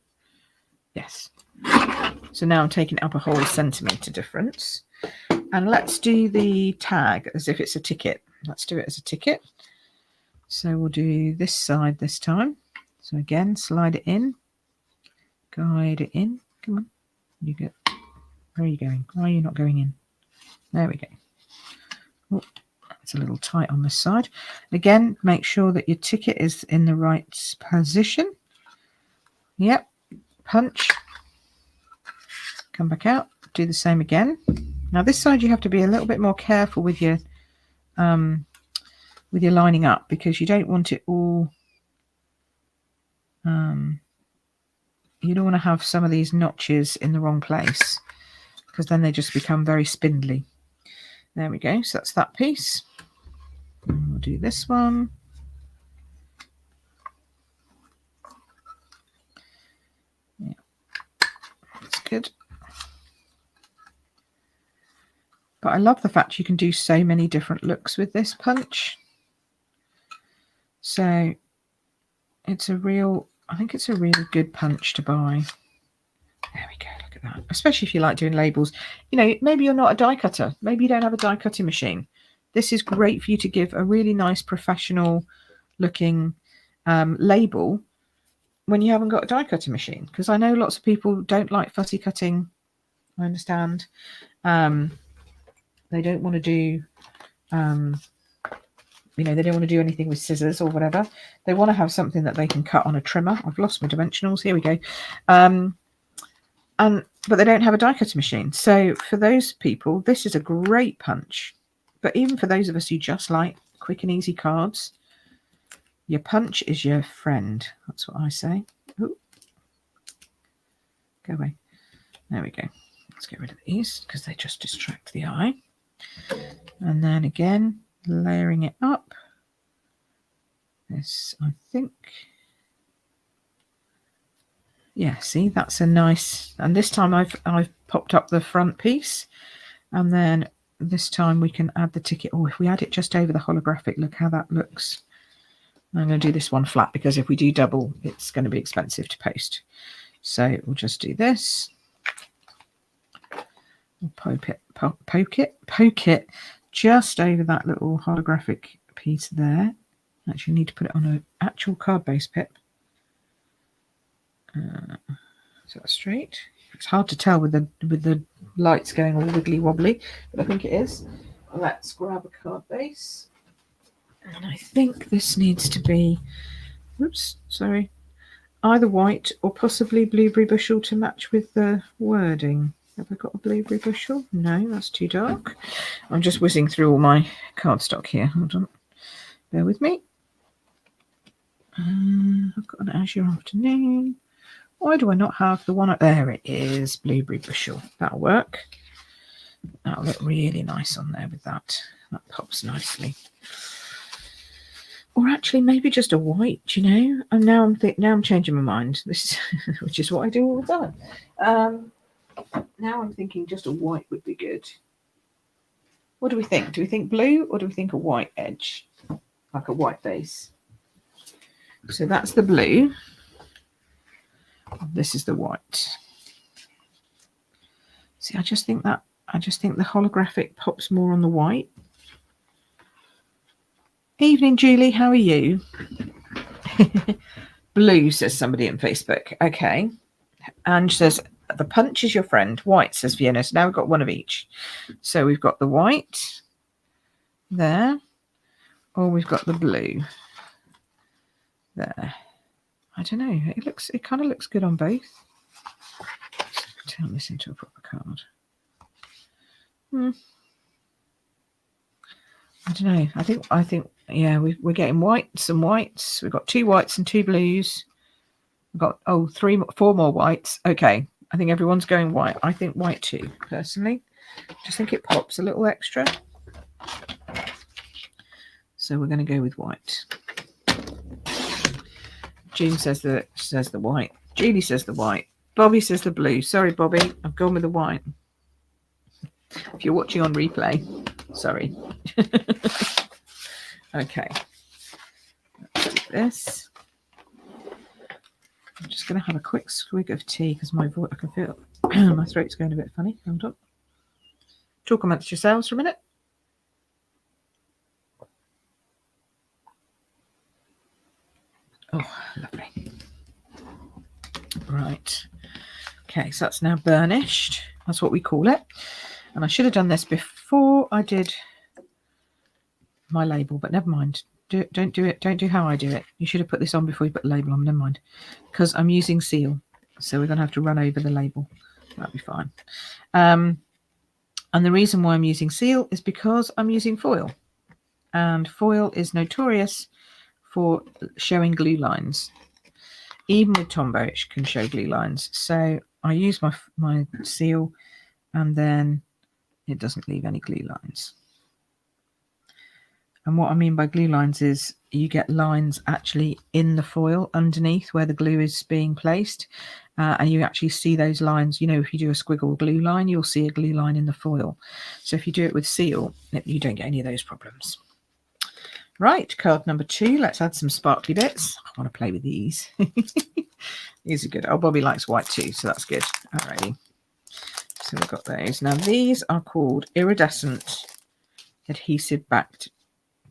Speaker 1: Yes. So now I'm taking up a whole centimetre difference. And let's do the tag as if it's a ticket. Let's do it as a ticket. So we'll do this side this time. So again, slide it in, guide it in. Come on, you get. Where are you going? Why are you not going in? There we go. Oh, it's a little tight on this side. Again, make sure that your ticket is in the right position. Yep. Punch. Come back out. Do the same again. Now this side you have to be a little bit more careful with your lining up because you don't want it all. You don't want to have some of these notches in the wrong place because then they just become very spindly. There we go. So that's that piece. And we'll do this one. Yeah, that's good. But I love the fact you can do so many different looks with this punch. So it's a real, I think it's a really good punch to buy. There we go, look at that. Especially if you like doing labels. You know, maybe you're not a die cutter. Maybe you don't have a die cutting machine. This is great for you to give a really nice professional looking label when you haven't got a die cutting machine. Because I know lots of people don't like fussy cutting. I understand. They don't want to do, you know, they don't want to do anything with scissors or whatever. They want to have something that they can cut on a trimmer. I've lost my dimensionals. Here we go. But they don't have a die cutting machine. So for those people, this is a great punch. But even for those of us who just like quick and easy cards, your punch is your friend. That's what I say. Ooh. Go away. There we go. Let's get rid of these because they just distract the eye. And then again, layering it up. This, I think. Yeah, see, that's a nice. And this time I've popped up the front piece, and then this time we can add the ticket. Oh, if we add it just over the holographic, look how that looks. I'm going to do this one flat because if we do double, it's going to be expensive to post. So we'll just do this. Poke it just over that little holographic piece there. Actually, need to put it on an actual card base pip. Is that straight? It's hard to tell with the lights going all wiggly wobbly, but I think it is. Let's grab a card base, and I think this needs to be, oops, sorry, either white or possibly blueberry bushel to match with the wording. Have I got a blueberry bushel? No, that's too dark. I'm just whizzing through all my cardstock here. Hold on, bear with me. I've got an Azure Afternoon. Why do I not have the one up there? It is blueberry bushel. That'll work. That'll look really nice on there with that. That pops nicely. Or actually, maybe just a white. You know. And now I'm changing my mind. This is which is what I do all the time. Now I'm thinking just a white would be good. What do we think? Do we think blue or do we think a white edge, like a white base? So that's the blue. This is the white. See, I just think the holographic pops more on the white. Evening, Julie. How are you? Blue, says somebody on Facebook. Okay. Ange says, the punch is your friend. White, says Fiona. So now we've got one of each. So we've got the white there, or we've got the blue there. I don't know. It kind of looks good on both. Let's turn this into a proper card. I don't know. I think yeah, we're getting whites and whites. We've got 2 whites and 2 blues. We've got 4 more whites. Okay. I think everyone's going white. I think white too, personally. Just think it pops a little extra. So we're going to go with white. Jean says the white. Julie says the white. Bobby says the blue. Sorry, Bobby. I've gone with the white. If you're watching on replay, sorry. Okay. Let's do this. I'm just going to have a quick swig of tea because my voice, I can feel my throat's going a bit funny. Hold on. Talk amongst yourselves for a minute. Oh, lovely. Right. Okay, so that's now burnished. That's what we call it. And I should have done this before I did my label, but never mind. Don't do it. Don't do how I do it. You should have put this on before you put the label on. Never mind. Because I'm using seal. So we're going to have to run over the label. That'll be fine. And the reason why I'm using seal is because I'm using foil. And foil is notorious for showing glue lines. Even with Tombow, it can show glue lines. So I use my seal, and then it doesn't leave any glue lines. And what I mean by glue lines is you get lines actually in the foil underneath where the glue is being placed. And you actually see those lines. You know, if you do a squiggle glue line, you'll see a glue line in the foil. So if you do it with seal, you don't get any of those problems. Right, card number 2. Let's add some sparkly bits. I want to play with these. These are good. Oh, Bobby likes white too, so that's good. Alrighty. So we've got those. Now these are called iridescent adhesive backed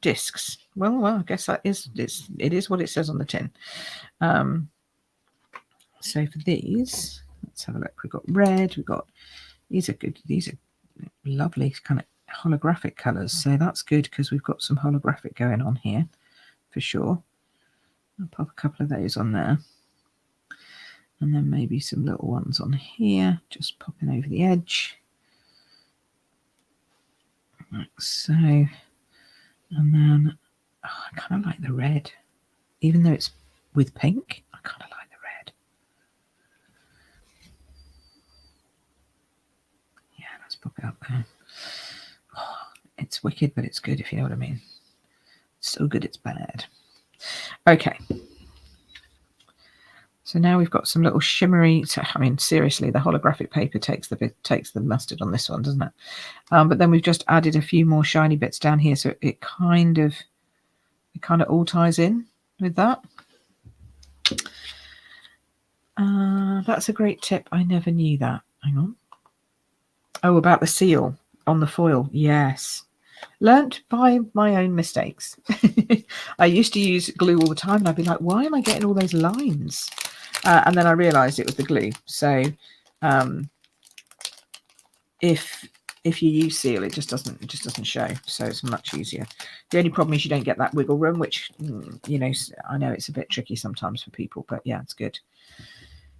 Speaker 1: discs. Well, I guess it is what it says on the tin. So for these, let's have a look. We've got red. We've got these are good. These are lovely kind of holographic colours. So that's good because we've got some holographic going on here for sure. I'll pop a couple of those on there, and then maybe some little ones on here, just popping over the edge. Like so. And then I kind of like the red, even though it's with pink. I kind of like the red. Yeah, let's pop it up there. Oh, it's wicked, but it's good, if you know what I mean. It's so good, it's bad. Okay. So now we've got some little shimmery. I mean, seriously, the holographic paper takes the mustard on this one, doesn't it? But then we've just added a few more shiny bits down here, so it kind of all ties in with that. That's a great tip. I never knew that. Hang on. Oh, about the seal on the foil. Yes. Learnt by my own mistakes. I used to use glue all the time, and I'd be like, why am I getting all those lines? And then I realized it was the glue. So if you use seal, it just doesn't show, so it's much easier. The only problem is you don't get that wiggle room, which, you know, I know it's a bit tricky sometimes for people, but yeah, it's good.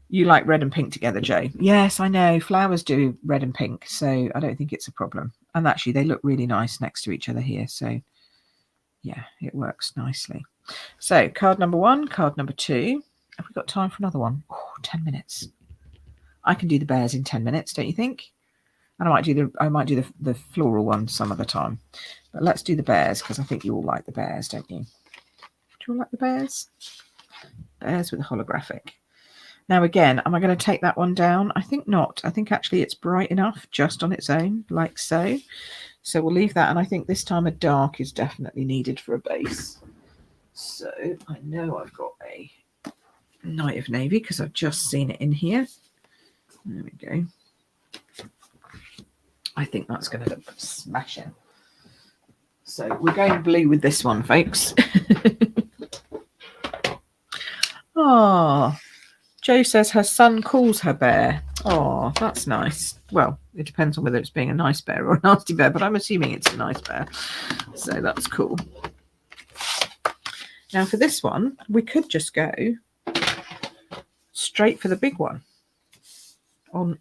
Speaker 1: You like red and pink together, Joe? Yes, I know flowers do red and pink, so I don't think it's a problem. And actually they look really nice next to each other here, so yeah, it works nicely. So card number 1, card number 2. Have we got time for another one? 10 minutes. I can do the bears in 10 minutes, don't you think? And I might do the floral one some other time. But let's do the bears, because I think you all like the bears, don't you? Do you all like the bears? Bears with a holographic. Now again, am I going to take that one down? I think not. I think actually it's bright enough just on its own, like so. So we'll leave that, and I think this time a dark is definitely needed for a base. So I know I've got a Night of Navy because I've just seen it in here. There we go. I think that's going to look smashing. So we're going blue with this one, folks. Oh, Jo says her son calls her bear. Oh, that's nice. Well, it depends on whether it's being a nice bear or a nasty bear, but I'm assuming it's a nice bear. So that's cool. Now for this one, we could just go straight for the big one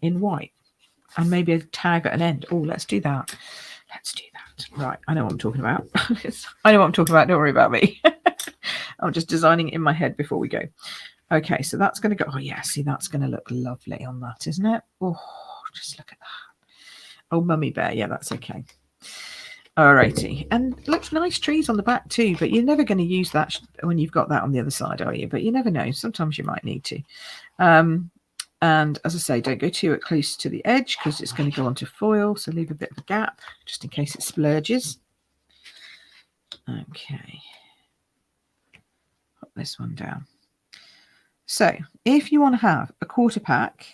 Speaker 1: in white. And maybe a tag at an end. Oh, let's do that. Let's do that. Right, I know what I'm talking about. I know what I'm talking about. Don't worry about me. I'm just designing it in my head before we go. Okay, so that's going to go. Oh, yeah, see, that's going to look lovely on that, isn't it? Oh, just look at that. Oh, mummy bear. Yeah, that's okay. All righty. And looks nice trees on the back too, but you're never going to use that when you've got that on the other side, are you? But you never know. Sometimes you might need to. And as I say, don't go too close to the edge because it's going to go onto foil. So leave a bit of a gap just in case it splurges. Okay. Put this one down. So if you want to have a quarter pack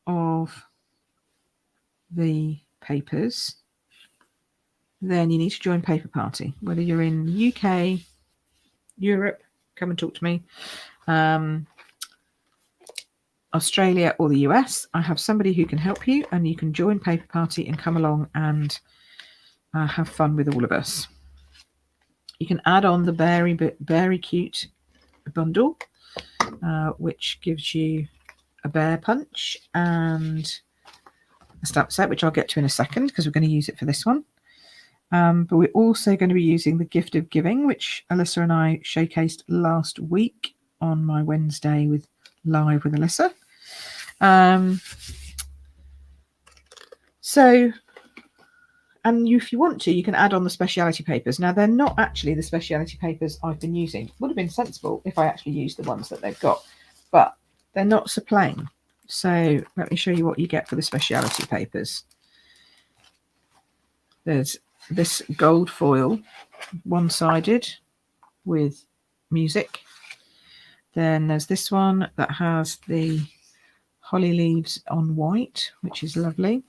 Speaker 1: of the papers, then you need to join Paper Party. Whether you're in the UK, Europe, come and talk to me. Australia or the US, I have somebody who can help you, and you can join Paper Party and come along and have fun with all of us. You can add on the Very Cute bundle, which gives you a bear punch and a stamp set, which I'll get to in a second because we're going to use it for this one. But we're also going to be using the Gift of Giving, which Alyssa and I showcased last week on my Wednesday with Live with Alyssa. So, and if you want to, you can add on the speciality papers. Now, they're not actually the speciality papers I've been using. Would have been sensible if I actually used the ones that they've got, but they're not so plain. So let me show you what you get for the speciality papers. There's this gold foil, one-sided with music. Then there's this one that has the holly leaves on white, which is lovely.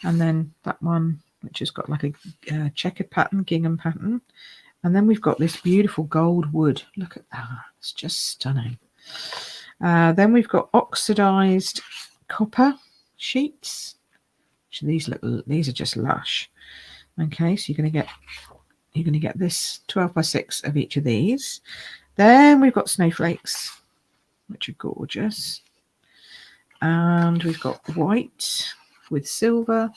Speaker 1: And then that one, which has got like a checkered pattern, gingham pattern. And then we've got this beautiful gold wood. Look at that. It's just stunning. Then we've got oxidized copper sheets. These are just lush. Okay, so you're going to get this 12 by 6 of each of these. Then we've got snowflakes, which are gorgeous. And we've got white with silver.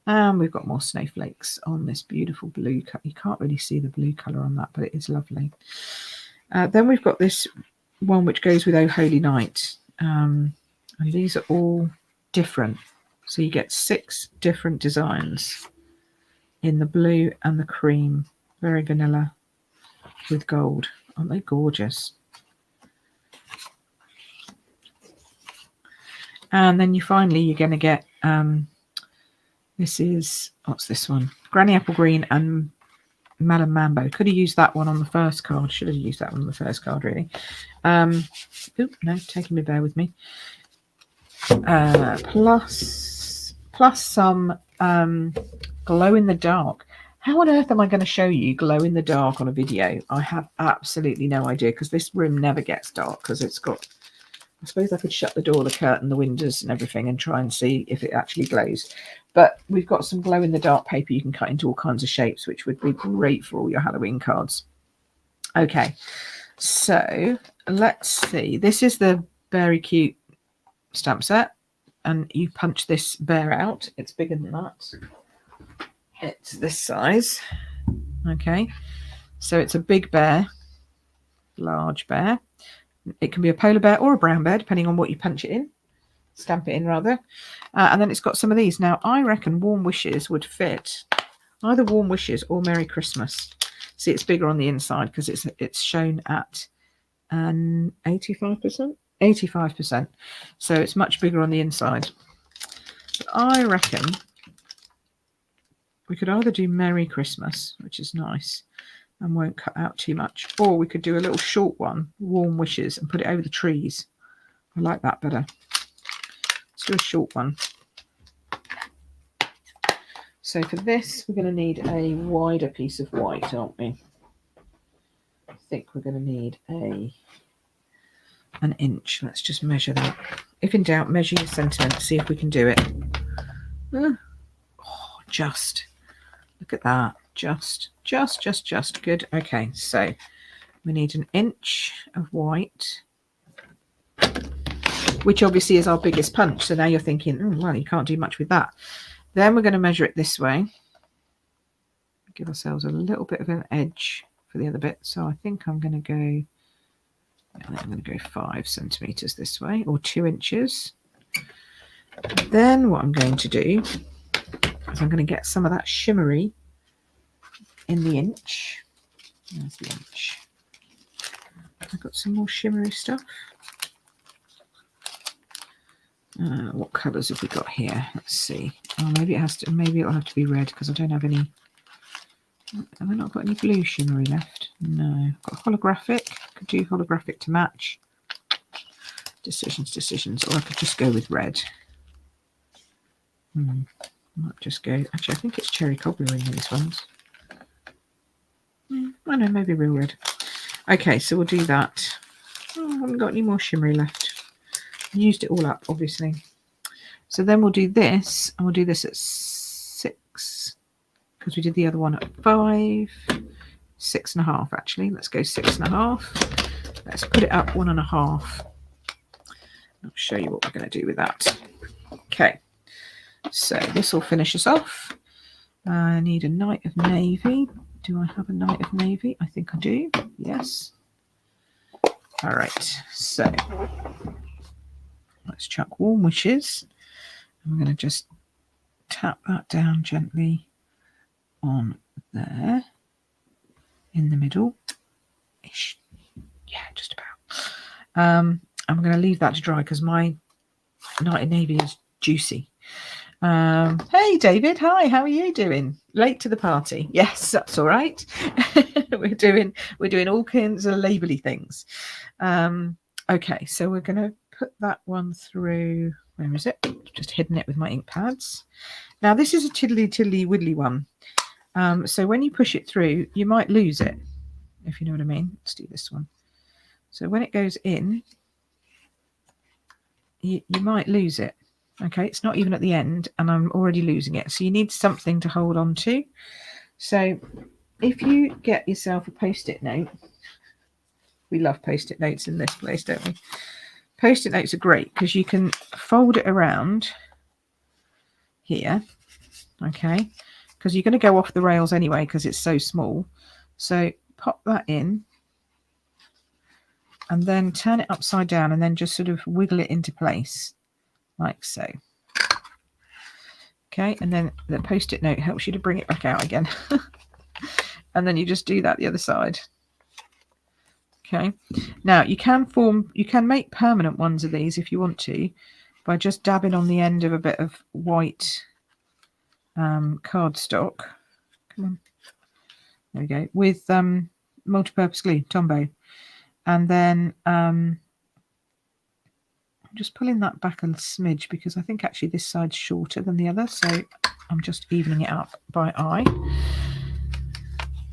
Speaker 1: And we've got more snowflakes on this beautiful blue color. You can't really see the blue color on that, but it is lovely. Then we've got this one which goes with Oh Holy Night. And these are all different. So you get 6 different designs in the blue and the cream. Very vanilla with gold. Aren't they gorgeous? And then you're going to get, this is, what's this one? Granny Apple Green and Melon Mambo. Could have used that one on the first card. Should have used that one on the first card, really. Oop, no, taking me, bear with me. Plus some glow in the dark. How on earth am I going to show you glow in the dark on a video? I have absolutely no idea because this room never gets dark because it's got I suppose I could shut the door, the curtain, the windows and everything and try and see if it actually glows. But we've got some glow in the dark paper you can cut into all kinds of shapes, which would be great for all your Halloween cards. Okay, so let's see. This is the very cute stamp set, and you punch this bear out. It's bigger than that. It's this size. Okay, so it's a big bear, large bear. It can be a polar bear or a brown bear, depending on what you punch it in. Stamp it in, rather. And then it's got some of these. Now, I reckon Warm Wishes would fit either Warm Wishes or Merry Christmas. See, it's bigger on the inside because it's shown at 85%. 85%. So it's much bigger on the inside. But I reckon we could either do Merry Christmas, which is nice and won't cut out too much, or we could do a little short one, Warm Wishes, and put it over the trees. I like that better. Let's do a short one. So for this, we're going to need a wider piece of white, aren't we? I think we're going to need an inch. Let's just measure that. If in doubt, measure your centimetres, see if we can do it. Oh, just. Look at that. Just. Good. Okay, so we need an inch of white, which obviously is our biggest punch. So now you're thinking, oh, well, you can't do much with that. Then we're going to measure it this way. Give ourselves a little bit of an edge for the other bit. So I think I'm going to go 5 centimetres this way, or 2 inches. Then what I'm going to do is I'm going to get some of that shimmery in the inch. There's the inch. I've got some more shimmery stuff. What colours have we got here? Let's see. Oh, maybe it'll have to be red because I don't have any. Have I not got any blue shimmery left? No. I've got holographic. Could do holographic to match. Decisions. Or I could just go with red. Might just go. Actually, I think it's cherry cobbler in these ones. I know, maybe real red. Okay, so we'll do that. Oh, I haven't got any more shimmery left. Used it all up, obviously. So then we'll do this, and we'll do this at 6 because we did the other one at 5. 6.5 actually. Let's go 6.5. Let's put it up 1.5. I'll show you what we're going to do with that. Okay, so this will finish us off. I need a night of navy. Do I have a night of navy? I think I do. Yes. All right. So let's chuck Warm Wishes. I'm going to just tap that down gently on there in the middle. Ish. Yeah, just about. I'm going to leave that to dry because my night of navy is juicy. Hey David, hi, how are you doing? Late to the party? Yes, that's all right. we're doing all kinds of labely things. Okay, so we're going to put that one through. Where is it? Just hidden it with my ink pads. Now this is a tiddly widdly one. So when you push it through, you might lose it, if you know what I mean. Let's do this one. So when it goes in, you might lose it. Okay, it's not even at the end and I'm already losing it. So you need something to hold on to. So if you get yourself a post-it note, we love post-it notes in this place, don't we? Post-it notes are great because you can fold it around here, okay, because you're going to go off the rails anyway because it's so small. So pop that in and then turn it upside down and then just sort of wiggle it into place. Like so. Okay, and then the post-it note helps you to bring it back out again. And then you just do that the other side. Okay, now you can make permanent ones of these if you want to by just dabbing on the end of a bit of white cardstock. Come on, there we go, with multi-purpose glue, Tombow, and then just pulling that back a smidge because I think actually this side's shorter than the other, so I'm just evening it up by eye.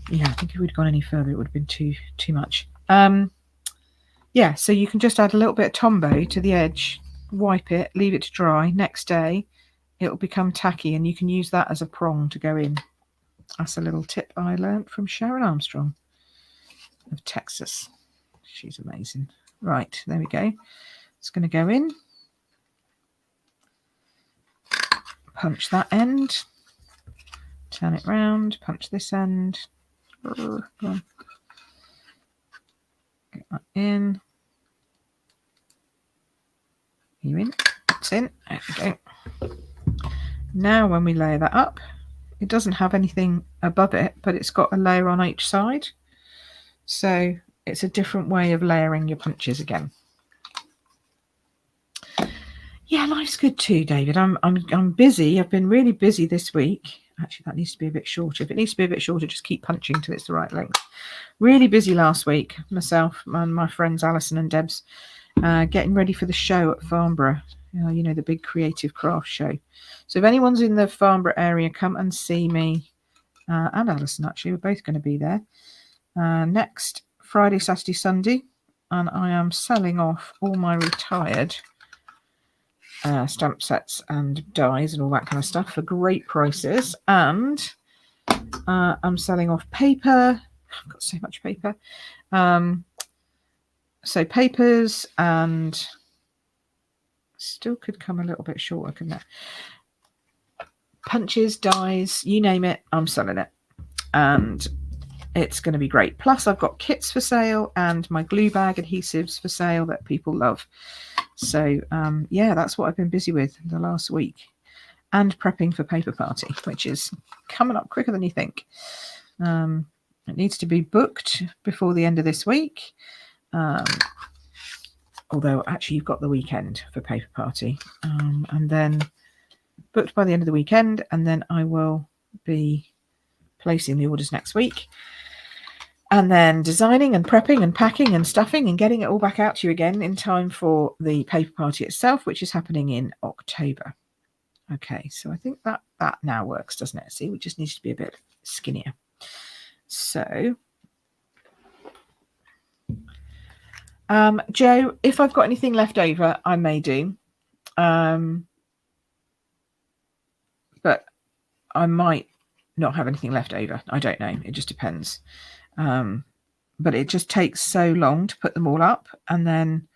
Speaker 1: Yeah, I think if we'd gone any further it would have been too much. yeah, so you can just add a little bit of Tombow to the edge, wipe it, leave it to dry. Next day, it'll become tacky, and you can use that as a prong to go in. That's a little tip I learned from Sharon Armstrong of Texas. She's amazing. Right, there we go. It's going to go in. Punch that end. Turn it round. Punch this end. Go on. Get that in. Are you in? It's in. There we go. Now when we layer that up, it doesn't have anything above it, but it's got a layer on each side. So it's a different way of layering your punches again. Yeah, life's good too, David. I'm busy. I've been really busy this week. Actually, that needs to be a bit shorter. If it needs to be a bit shorter, just keep punching till it's the right length. Really busy last week. Myself and my friends Alison and Debs getting ready for the show at Farnborough. You know, the big creative craft show. So if anyone's in the Farnborough area, come and see me and Alison. Actually, we're both going to be there next Friday, Saturday, Sunday, and I am selling off all my retired stamp sets and dies and all that kind of stuff for great prices. And I'm selling off paper. I've got so much paper. So papers, and still could come a little bit shorter, couldn't it? Punches, dies, you name it, I'm selling it. And it's going to be great. Plus I've got kits for sale and my glue bag adhesives for sale that people love. So yeah, that's what I've been busy with the last week, and prepping for Paper Party, which is coming up quicker than you think. It needs to be booked before the end of this week. Although actually you've got the weekend for Paper Party, and then booked by the end of the weekend, and then I will be placing the orders next week. And then designing and prepping and packing and stuffing and getting it all back out to you again in time for the Paper Party itself, which is happening in October. Okay, so I think that now works, doesn't it? See, it just needs to be a bit skinnier. So, Joe, if I've got anything left over, I may do. But I might not have anything left over. I don't know. It just depends. But it just takes so long to put them all up and then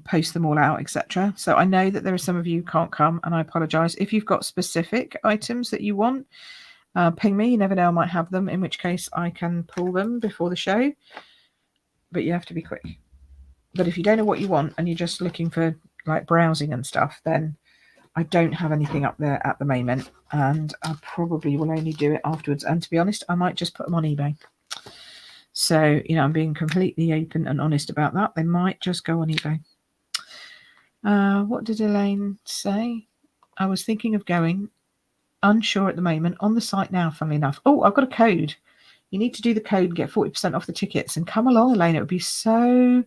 Speaker 1: post them all out, etc. So I know that there are some of you who can't come, and I apologize. If you've got specific items that you want, ping me. You never know, I might have them, in which case I can pull them before the show. But you have to be quick. But if you don't know what you want and you're just looking for like browsing and stuff, then I don't have anything up there at the moment, and I probably will only do it afterwards. And to be honest, I might just put them on eBay. So, you know, I'm being completely open and honest about that. They might just go on eBay. What did Elaine say? I was thinking of going, unsure at the moment, on the site now, funnily enough. Oh, I've got a code. You need to do the code and get 40% off the tickets. And come along, Elaine. It would be so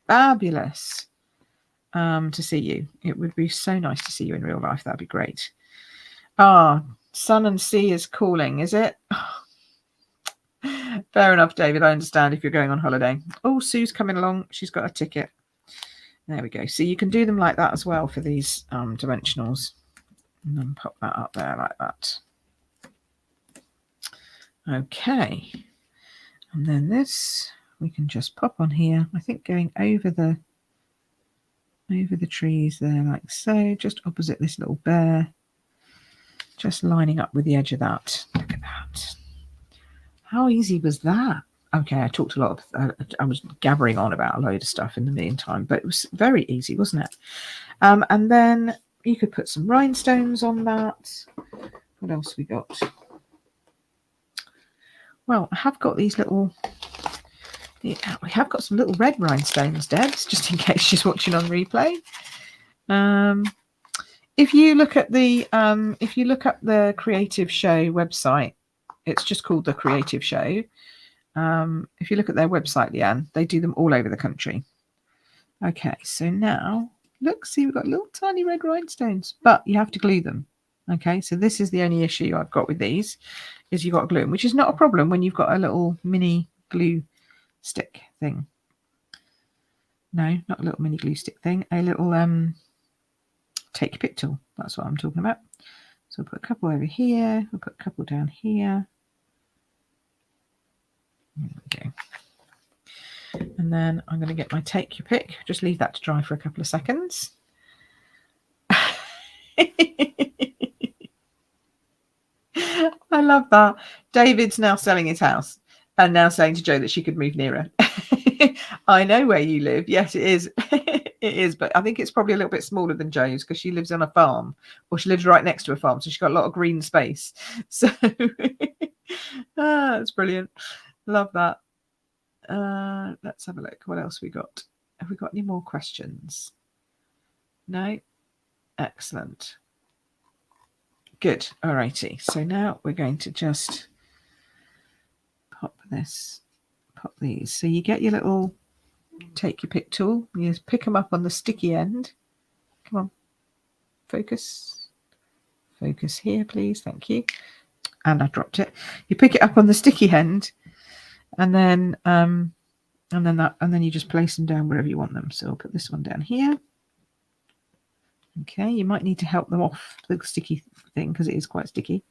Speaker 1: fabulous to see you. It would be so nice to see you in real life. That'd be great. Sun and Sea is calling, is it? Fair enough, David. I understand if you're going on holiday. Oh, Sue's coming along. She's got a ticket. There we go. So you can do them like that as well for these dimensionals. And then pop that up there like that. Okay. And then this we can just pop on here. I think going over the trees there like so, just opposite this little bear. Just lining up with the edge of that. Look at that. How easy was that? Okay, I talked a lot of, I was gabbering on about a load of stuff in the meantime, but it was very easy, wasn't it? And then you could put some rhinestones on that. What else we got? Well, I have got these little, we have got some little red rhinestones, Debs, just in case she's watching on replay. If you look at the, if you look up the Creative Show website, it's just called the Creative Show. If you look at their website, Leanne, they do them all over the country. Okay, so now, look, see, we've got little tiny red rhinestones, but you have to glue them. Okay, so this is the only issue I've got with these, is you've got to glue them, which is not a problem when you've got a little mini glue stick thing. No, not a little mini glue stick thing. A little take your pick tool. That's what I'm talking about. So I'll put a couple over here. I'll put a couple down here. There we go. And then I'm going to get my take your pick. Just leave that to dry for a couple of seconds. I love that. David's now selling his house and now saying to Jo that she could move nearer. I know where you live. Yes, it is. It is, but I think it's probably a little bit smaller than Jo's because she lives on a farm, or she lives right next to a farm, so she's got a lot of green space. So that's brilliant. Love that. Let's have a look. What else we got? Have we got any more questions? No? Excellent. Good. All righty. So now we're going to just pop these. So you get your little take your pick tool. You just pick them up on the sticky end. Come on. Focus. Focus here, please. Thank you. And I dropped it. You pick it up on the sticky end, and then you just place them down wherever you want them. So I'll put this one down here. Okay, you might need to help them off the sticky thing because it is quite sticky.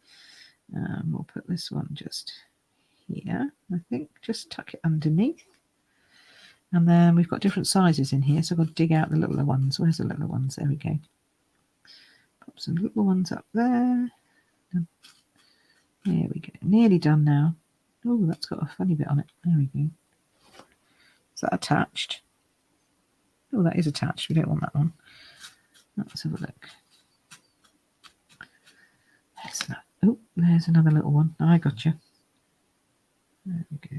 Speaker 1: We'll put this one just here, I think. Just tuck it underneath. And then we've got different sizes in here, so I've got to dig out the littler ones. Where's the littler ones? There we go. Pop some little ones up there. There we go. Nearly done now. Oh, that's got a funny bit on it. There we go. Is that attached? Oh, that is attached. We don't want that one. Let's have a look. Oh, there's another little one. I got you. There we go.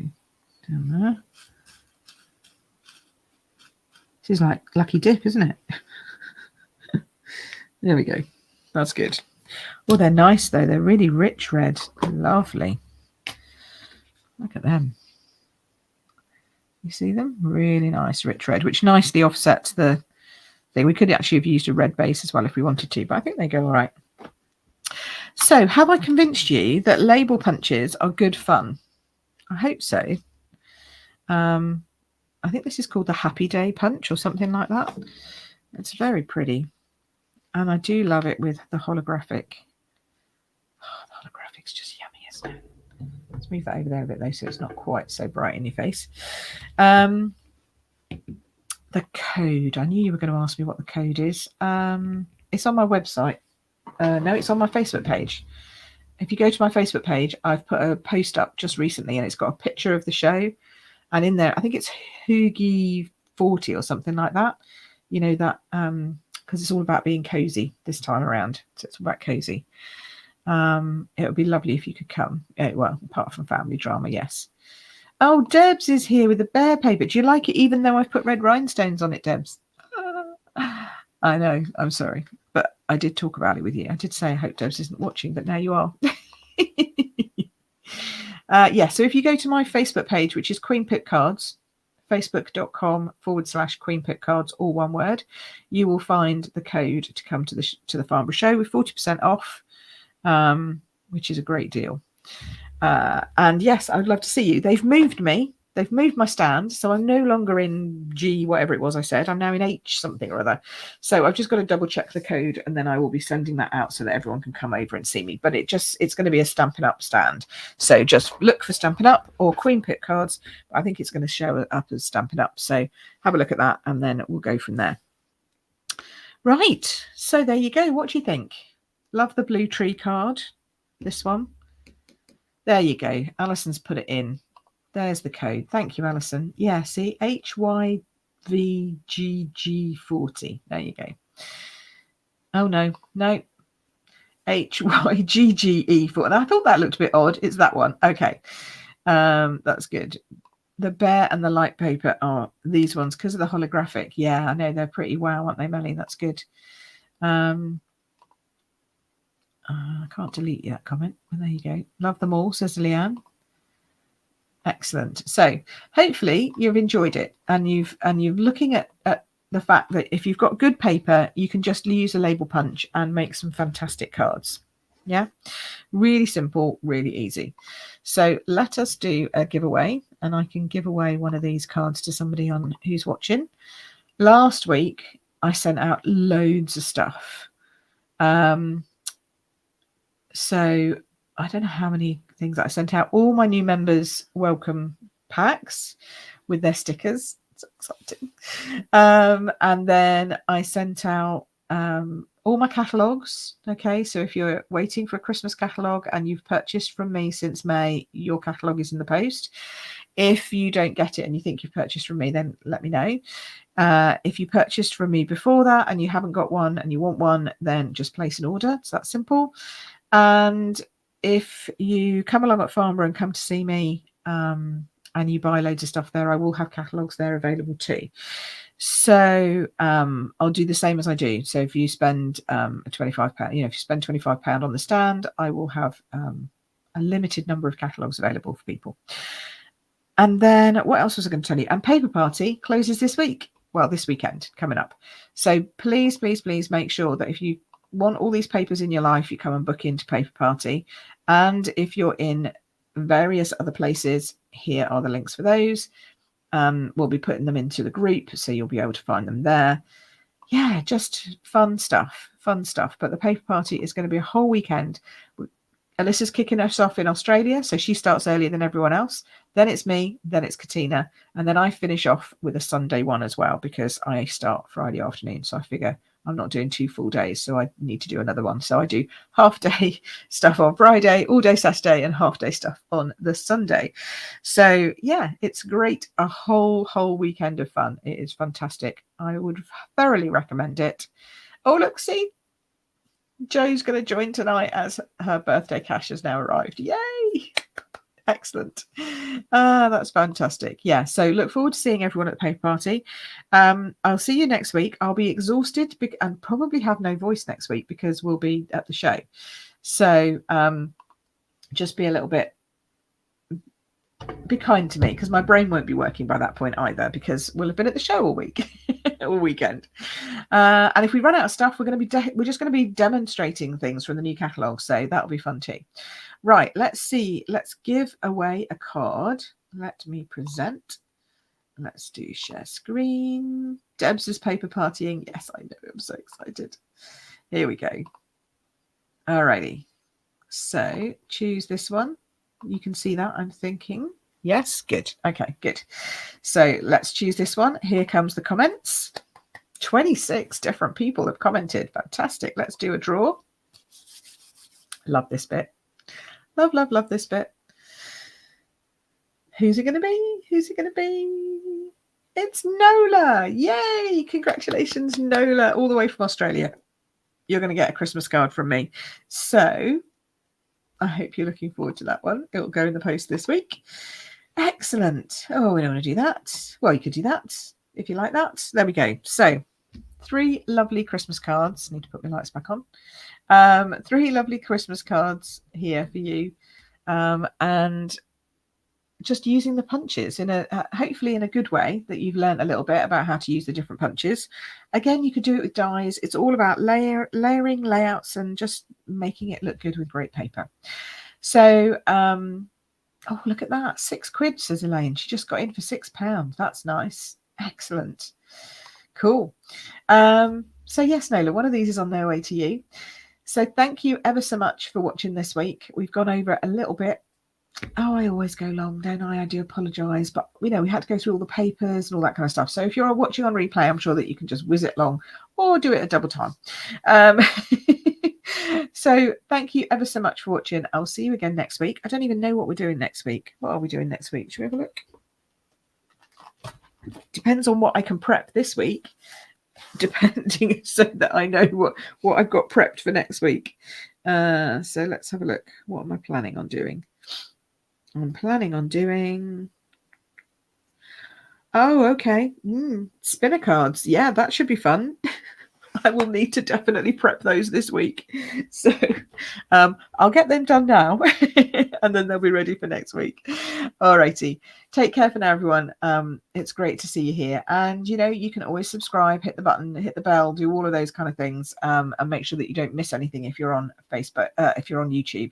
Speaker 1: Down there. This is like Lucky Dip, isn't it? There we go. That's good. Oh, they're nice though. They're really rich red. Lovely. Look at them. You see them? Really nice rich red, which nicely offsets the thing. We could actually have used a red base as well if we wanted to, but I think they go all right. So have I convinced you that label punches are good fun? I hope so. I think this is called the Happy Day punch or something like that. It's very pretty. And I do love it with the holographic. Oh, the holographic's just yummy, isn't it? Let's move that over there a bit though, so it's not quite so bright in your face. The code. I knew you were going to ask me what the code is. It's on my website. No, it's on my Facebook page. If you go to my Facebook page, I've put a post up just recently and it's got a picture of the show. And in there, I think it's Hoogie 40 or something like that. You know, that because it's all about being cozy this time around. So it's all about cozy. It would be lovely if you could come. Well, apart from family drama, yes. Oh, Debs is here with the bear paper. Do you like it even though I've put red rhinestones on it, Debs? I know. I'm sorry. But I did talk about it with you. I did say I hope Debs isn't watching, but now you are. Yeah, so if you go to my Facebook page, which is Queen Pip Cards, facebook.com/Queen Pip Cards, all one word, you will find the code to come to the Farnborough show with 40% off, which is a great deal. And yes, I would love to see you. They've moved me. They've moved my stand, so I'm no longer in G, whatever it was I said. I'm now in H something or other. So I've just got to double check the code, and then I will be sending that out so that everyone can come over and see me. But it's going to be a Stampin' Up stand. So just look for Stampin' Up or Queen Pip Cards. I think it's going to show up as Stampin' Up. So have a look at that, and then we'll go from there. Right. So there you go. What do you think? Love the blue tree card. This one. There you go. Alison's put it in. There's the code. Thank you, Alison. Yeah, see, HYVGG40. There you go. Oh, no. HYGGE40. And I thought that looked a bit odd. It's that one. Okay. That's good. The bear and the light paper are these ones because of the holographic. Yeah, I know. They're pretty wow, aren't they, Melly? That's good. I can't delete that comment. Well, there you go. Love them all, says Leanne. Excellent. So hopefully you've enjoyed it, and you're looking at the fact that if you've got good paper, you can just use a label punch and make some fantastic cards. Yeah, really simple, really easy. So let us do a giveaway, and I can give away one of these cards to somebody who's watching. last week I sent out loads of stuff. So I don't know how many things I sent out. All my new members welcome packs with their stickers. So exciting. And then I sent out all my catalogues. Okay, so if you're waiting for a Christmas catalogue and you've purchased from me since May, your catalogue is in the post. If you don't get it and you think you've purchased from me, then let me know. If you purchased from me before that and you haven't got one and you want one, then just place an order. It's that simple. And if you come along at Farnborough and come to see me and you buy loads of stuff there, I will have catalogues there available too. So I'll do the same as I do. So if you spend £25, if you spend £25 on the stand, I will have a limited number of catalogues available for people. And then what else was I going to tell you? And Paper Party closes this week. Well, this weekend coming up. So please, please, please make sure that if you want all these papers in your life, you come and book into Paper Party. And if you're in various other places, here are the links for those. We'll be putting them into the group, so you'll be able to find them there. Yeah, just fun stuff. But the Paper Party is going to be a whole weekend. Alyssa's kicking us off in Australia, so she starts earlier than everyone else. Then it's me, then it's Katina, and then I finish off with a Sunday one as well, because I start Friday afternoon, so I figure I'm not doing 2 full days, so I need to do another one. So I do half day stuff on Friday, all day Saturday, and half day stuff on the Sunday. So yeah, it's great. A whole weekend of fun. It is fantastic. I would thoroughly recommend it. Oh, look, see, Joe's going to join tonight as her birthday cash has now arrived. Yay! Excellent. That's fantastic. Yeah, so look forward to seeing everyone at the Paper Party. I'll see you next week. I'll be exhausted and probably have no voice next week because we'll be at the show. So just be a little bit, be kind to me, because my brain won't be working by that point either, because we'll have been at the show all week, all weekend. And if we run out of stuff, we're just going to be demonstrating things from the new catalogue, so that'll be fun too. Right, let's see. Let's give away a card. Let me present. Let's do share screen. Debs is paper partying. Yes, I know. I'm so excited. Here we go. Alrighty. So choose this one. You can see that, I'm thinking. Yes, good. Okay, good. So let's choose this one. Here comes the comments. 26 different people have commented. Fantastic. Let's do a draw. Love this bit. Love this bit. Who's it going to be? Who's it going to be? It's Nola. Yay. Congratulations, Nola, all the way from Australia. You're going to get a Christmas card from me. So I hope you're looking forward to that one. It'll go in the post this week. Excellent. Oh, we don't want to do that. Well, you could do that if you like that. There we go. So 3 lovely Christmas cards. Need to put my lights back on. 3 lovely Christmas cards here for you. And just using the punches in a hopefully in a good way, that you've learned a little bit about how to use the different punches. Again, you could do it with dies. It's all about layering, layouts, and just making it look good with great paper. So oh, look at that, £6, says Elaine. She just got in for £6. That's nice. Excellent. Cool. So yes, Nola, one of these is on their way to you. So thank you ever so much for watching this week. We've gone over a little bit. Oh, I always go long, don't I? I do apologise, but we had to go through all the papers and all that kind of stuff. So if you're watching on replay, I'm sure that you can just whiz it long or do it a double time. So thank you ever so much for watching. I'll see you again next week. I don't even know what we're doing next week. What are we doing next week? Should we have a look? Depends on what I can prep this week, depending, so that I know what I've got prepped for next week. So let's have a look. What am I planning on doing? I'm planning on doing, oh, okay, spinner cards. Yeah, that should be fun. I will need to definitely prep those this week. So I'll get them done now and then they'll be ready for next week. All righty. Take care for now, everyone. It's great to see you here. And, you can always subscribe, hit the button, hit the bell, do all of those kind of things, and make sure that you don't miss anything if you're on Facebook, if you're on YouTube.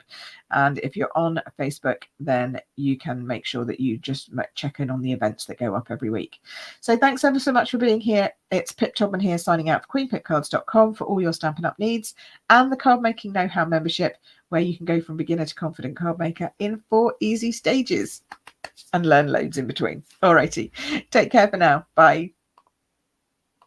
Speaker 1: And if you're on Facebook, then you can make sure that you just check in on the events that go up every week. So thanks ever so much for being here. It's Pip Todman here signing out for queenpipcards.com for all your Stampin' Up needs, and the Card Making Know-How membership, where you can go from beginner to confident card maker in 4 easy stages and learn loads in between. Alrighty, take care for now. Bye.